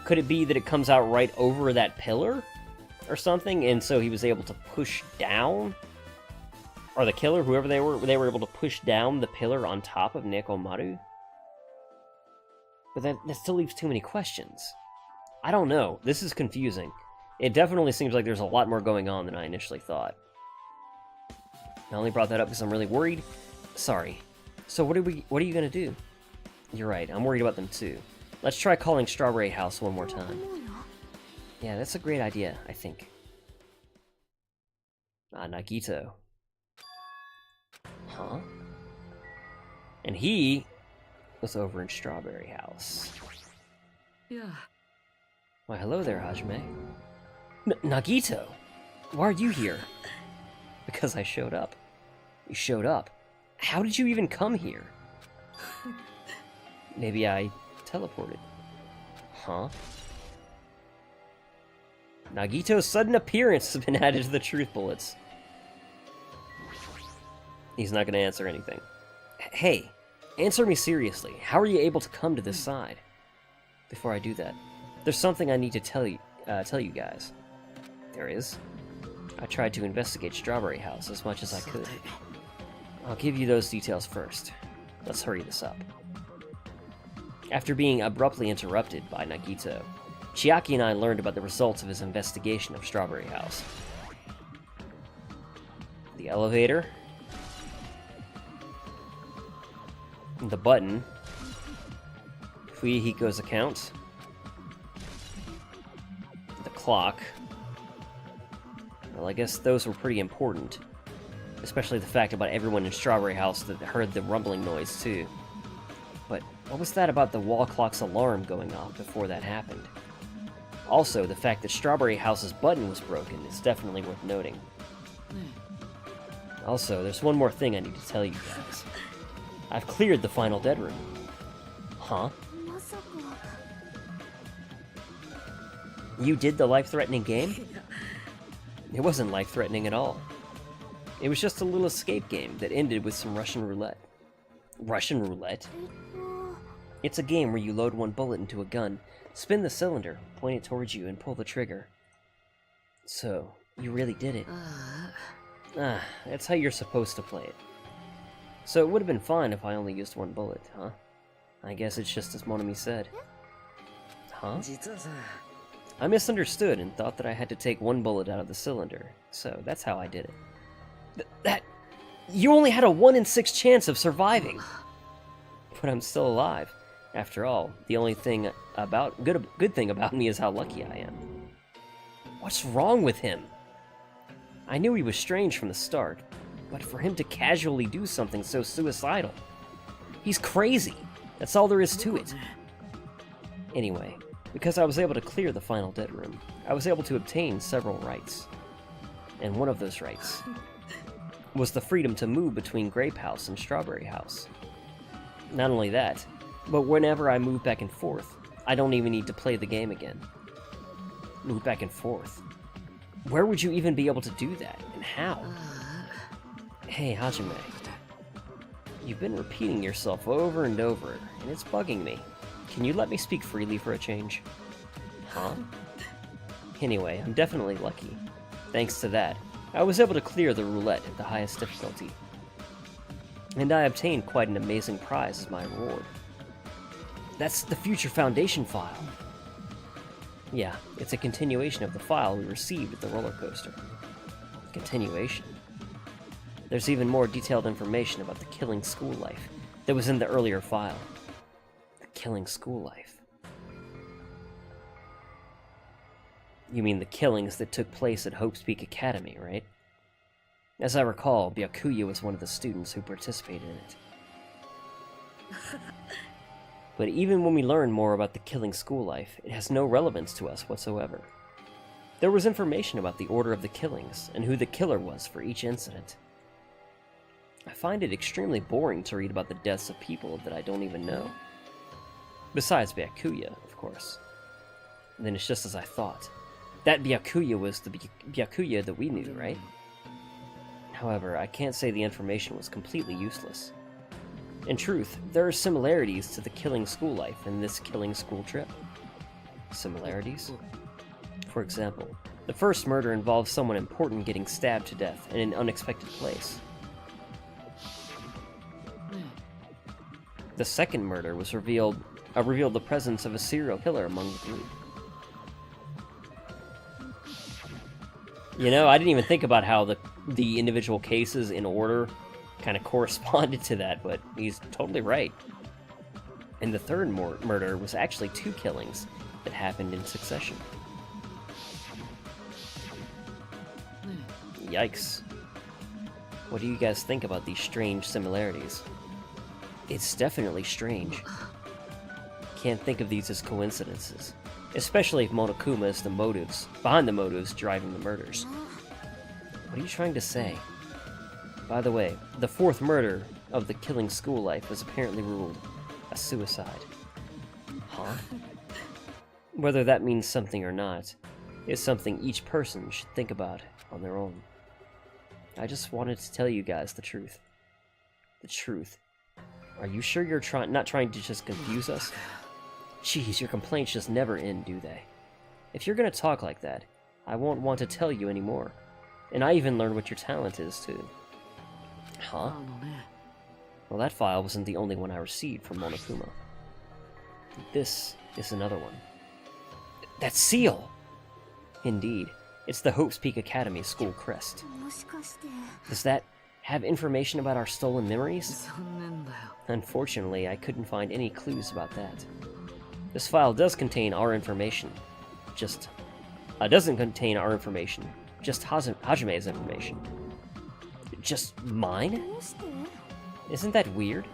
Could it be that it comes out right over that pillar or something, and so he was able to push down? Or the killer, whoever they were able to push down the pillar on top of Nekomaru? But that still leaves too many questions. I don't know. This is confusing. It definitely seems like there's a lot more going on than I initially thought. I only brought that up because I'm really worried. Sorry. So what are you gonna do? You're right, I'm worried about them too. Let's try calling Strawberry House one more time. Yeah, that's a great idea, I think. Ah, Nagito. Huh? And he was over in Strawberry House. Yeah. Why, hello there, Hajime. Nagito! Why are you here? Because I showed up. You showed up. How did you even come here? Maybe I teleported. Huh? Nagito's sudden appearance has been added to the truth bullets. He's not going to answer anything. Hey, answer me seriously. How are you able to come to this side? Before I do that, there's something I need to tell you guys. There is. I tried to investigate Strawberry House as much as I could. I'll give you those details first. Let's hurry this up. After being abruptly interrupted by Nagito, Chiaki and I learned about the results of his investigation of Strawberry House. The elevator, the button, Fuyuhiko's account. The clock. Well, I guess those were pretty important. Especially the fact about everyone in Strawberry House that heard the rumbling noise, too. But what was that about the wall clock's alarm going off before that happened? Also, the fact that Strawberry House's button was broken is definitely worth noting. Also, there's one more thing I need to tell you guys. I've cleared the final dead room. Huh? You did the life-threatening game? It wasn't life-threatening at all. It was just a little escape game that ended with some Russian roulette. Russian roulette? It's a game where you load one bullet into a gun, spin the cylinder, point it towards you, and pull the trigger. So, you really did it. That's how you're supposed to play it. So it would have been fine if I only used one bullet, huh? I guess it's just as Monami said. Huh? I misunderstood and thought that I had to take one bullet out of the cylinder, so that's how I did it. You only had a 1 in 6 chance of surviving! But I'm still alive. After all, the only thing about good thing about me is how lucky I am. What's wrong with him? I knew he was strange from the start, but for him to casually do something so suicidal, he's crazy. That's all there is to it. Anyway, because I was able to clear the final dead room, I was able to obtain several rights. And one of those rights was the freedom to move between Grape House and Strawberry House. Not only that, but whenever I move back and forth, I don't even need to play the game again. Move back and forth. Where would you even be able to do that, and how? Hey, Hajime. You've been repeating yourself over and over, and it's bugging me. Can you let me speak freely for a change? Huh? Anyway, I'm definitely lucky. Thanks to that, I was able to clear the roulette at the highest difficulty. And I obtained quite an amazing prize as my reward. That's the Future Foundation file. Yeah, it's a continuation of the file we received at the roller coaster. Continuation. There's even more detailed information about the killing school life that was in the earlier file. The killing school life. You mean the killings that took place at Hope's Peak Academy, right? As I recall, Byakuya was one of the students who participated in it. But even when we learn more about the killing school life, it has no relevance to us whatsoever. There was information about the order of the killings, and who the killer was for each incident. I find it extremely boring to read about the deaths of people that I don't even know. Besides Byakuya, of course. And then it's just as I thought. That Byakuya was the Byakuya that we knew, right? However, I can't say the information was completely useless. In truth, there are similarities to the killing school life and this killing school trip. Similarities? For example, the first murder involves someone important getting stabbed to death in an unexpected place. The second murder was revealed the presence of a serial killer among the group. You know, I didn't even think about how the individual cases in order kind of corresponded to that, but he's totally right. And the third murder was actually 2 killings that happened in succession. Yikes. What do you guys think about these strange similarities? It's definitely strange. Can't think of these as coincidences. Especially if Monokuma is behind the motives driving the murders. What are you trying to say? By the way, the 4th murder of the killing school life was apparently ruled a suicide. Huh? Whether that means something or not, is something each person should think about on their own. I just wanted to tell you guys the truth. The truth. Are you sure you're not trying to just confuse us? Jeez, your complaints just never end, do they? If you're gonna talk like that, I won't want to tell you anymore. And I even learned what your talent is, too. Huh? Well, that file wasn't the only one I received from Monokuma. This is another one. That seal! Indeed, it's the Hope's Peak Academy school crest. Does that have information about our stolen memories? Unfortunately, I couldn't find any clues about that. This file does contain our information. Just... doesn't contain our information. Just Hajime's information. Just mine? Isn't that weird?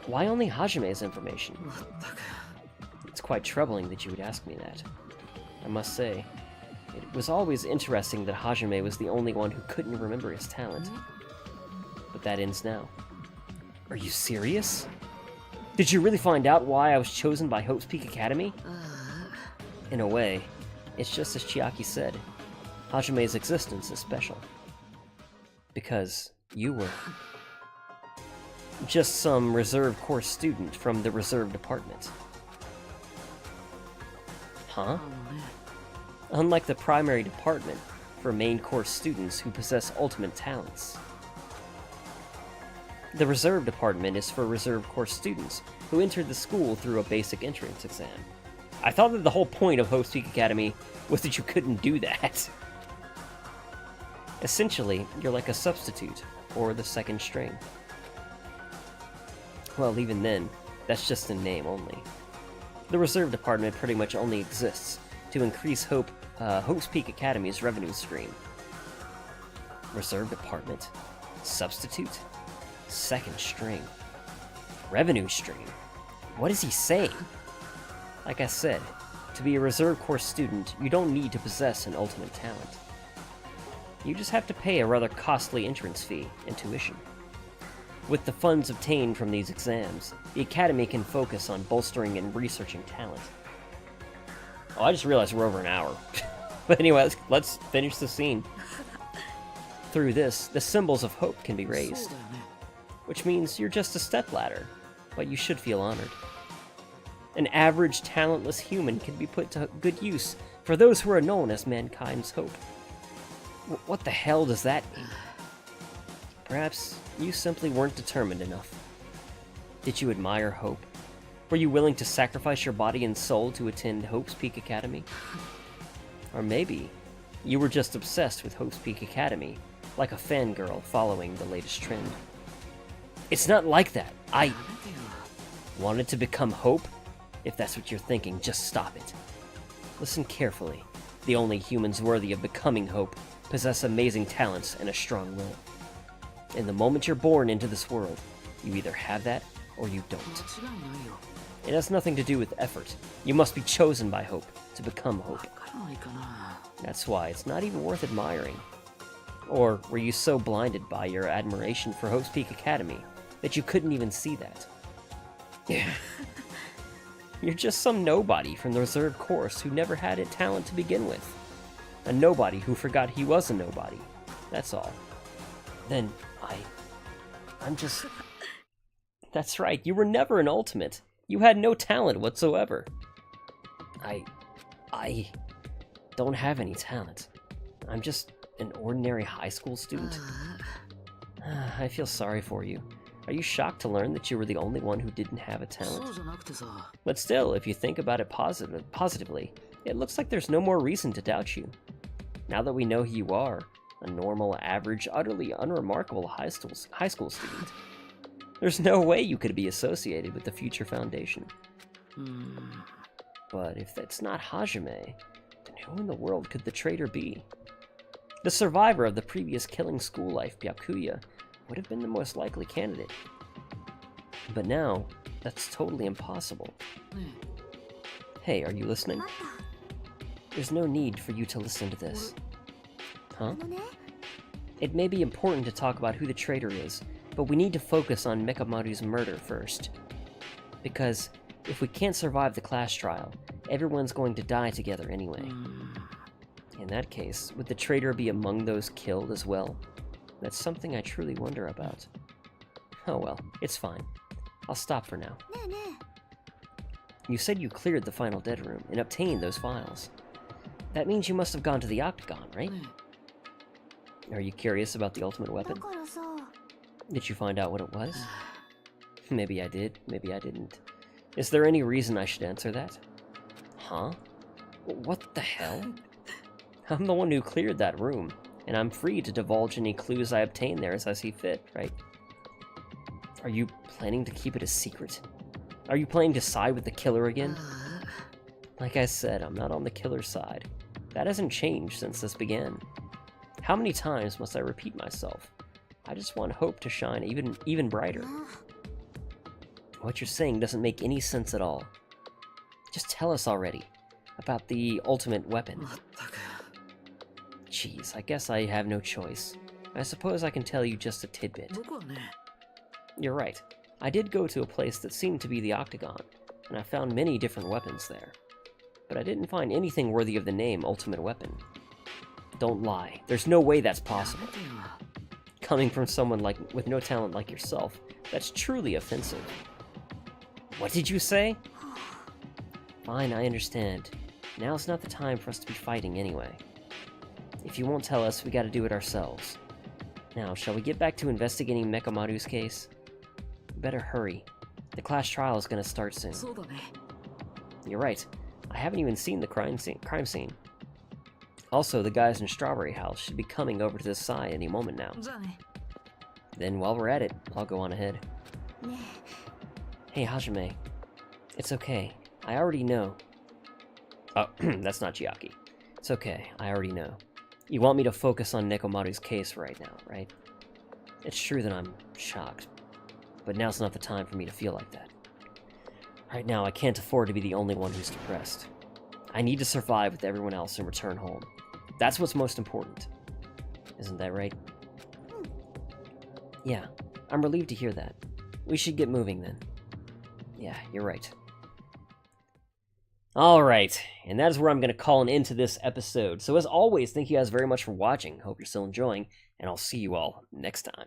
Why only Hajime's information? It's quite troubling that you would ask me that. I must say, it was always interesting that Hajime was the only one who couldn't remember his talent. But that ends now. Are you serious? Did you really find out why I was chosen by Hope's Peak Academy? In a way, it's just as Chiaki said. Hajime's existence is special. Because you were just some reserve course student from the reserve department. Huh? Unlike the primary department for main course students who possess ultimate talents. The reserve department is for reserve course students who entered the school through a basic entrance exam. I thought that the whole point of Hope's Peak Academy was that you couldn't do that. Essentially, you're like a substitute, or the second string. Well, even then, that's just in name only. The reserve department pretty much only exists to increase Hope's Peak Academy's revenue stream. Reserve department? Substitute? Second string. Revenue stream? What is he saying? Like I said, to be a reserve course student, you don't need to possess an ultimate talent. You just have to pay a rather costly entrance fee and tuition. With the funds obtained from these exams, the Academy can focus on bolstering and researching talent. Oh, I just realized we're over an hour. But anyway, let's finish the scene. Through this, the symbols of hope can be raised. Which means you're just a stepladder, but you should feel honored. An average, talentless human can be put to good use for those who are known as mankind's hope. What the hell does that mean? Perhaps you simply weren't determined enough. Did you admire Hope? Were you willing to sacrifice your body and soul to attend Hope's Peak Academy? Or maybe you were just obsessed with Hope's Peak Academy, like a fangirl following the latest trend. It's not like that. I wanted to become Hope? If that's what you're thinking, just stop it. Listen carefully. The only humans worthy of becoming Hope possess amazing talents and a strong will. And the moment you're born into this world, you either have that or you don't. It has nothing to do with effort. You must be chosen by Hope to become Hope. That's why it's not even worth admiring. Or were you so blinded by your admiration for Hope's Peak Academy that you couldn't even see that? You're just some nobody from the reserve course who never had a talent to begin with. A nobody who forgot he was a nobody. That's all. Then I'm just... That's right, you were never an ultimate. You had no talent whatsoever. I don't have any talent. I'm just an ordinary high school student. I feel sorry for you. Are you shocked to learn that you were the only one who didn't have a talent? But still, if you think about it positively, it looks like there's no more reason to doubt you. Now that we know who you are, a normal, average, utterly unremarkable high school student, there's no way you could be associated with the future foundation. But if that's not Hajime, then who in the world could the traitor be? The survivor of the previous killing school life, Byakuya, would have been the most likely candidate. But now, that's totally impossible. Hey, are you listening? There's no need for you to listen to this. Huh? It may be important to talk about who the traitor is, but we need to focus on Mekamaru's murder first. Because if we can't survive the class trial, everyone's going to die together anyway. In that case, would the traitor be among those killed as well? That's something I truly wonder about. Oh well, it's fine. I'll stop for now. You said you cleared the final dead room and obtained those files. That means you must have gone to the Octagon, right? Are you curious about the ultimate weapon? Did you find out what it was? Maybe I did, maybe I didn't. Is there any reason I should answer that? Huh? What the hell? I'm the one who cleared that room, and I'm free to divulge any clues I obtain there as I see fit, right? Are you planning to keep it a secret? Are you planning to side with the killer again? Like I said, I'm not on the killer's side. That hasn't changed since this began. How many times must I repeat myself? I just want hope to shine even brighter. What you're saying doesn't make any sense at all. Just tell us already about the ultimate weapon. Jeez, I guess I have no choice. I suppose I can tell you just a tidbit. You're right. I did go to a place that seemed to be the Octagon, and I found many different weapons there. But I didn't find anything worthy of the name Ultimate Weapon. Don't lie. There's no way that's possible. Coming from someone with no talent like yourself, that's truly offensive. What did you say? Fine, I understand. Now's not the time for us to be fighting anyway. If you won't tell us, we gotta do it ourselves. Now, shall we get back to investigating Mekamaru's case? We better hurry. The class trial is gonna start soon. You're right. I haven't even seen the crime scene. Also, the guys in Strawberry House should be coming over to this side any moment now. Then, while we're at it, I'll go on ahead. Hey, Hajime. It's okay. I already know. Oh, that's not Chiaki. It's okay. I already know. You want me to focus on Nekomaru's case right now, right? It's true that I'm shocked, but now's not the time for me to feel like that. Right now, I can't afford to be the only one who's depressed. I need to survive with everyone else and return home. That's what's most important. Isn't that right? Yeah, I'm relieved to hear that. We should get moving then. Yeah, you're right. Alright, and that is where I'm going to call an end to this episode. So as always, thank you guys very much for watching. Hope you're still enjoying, and I'll see you all next time.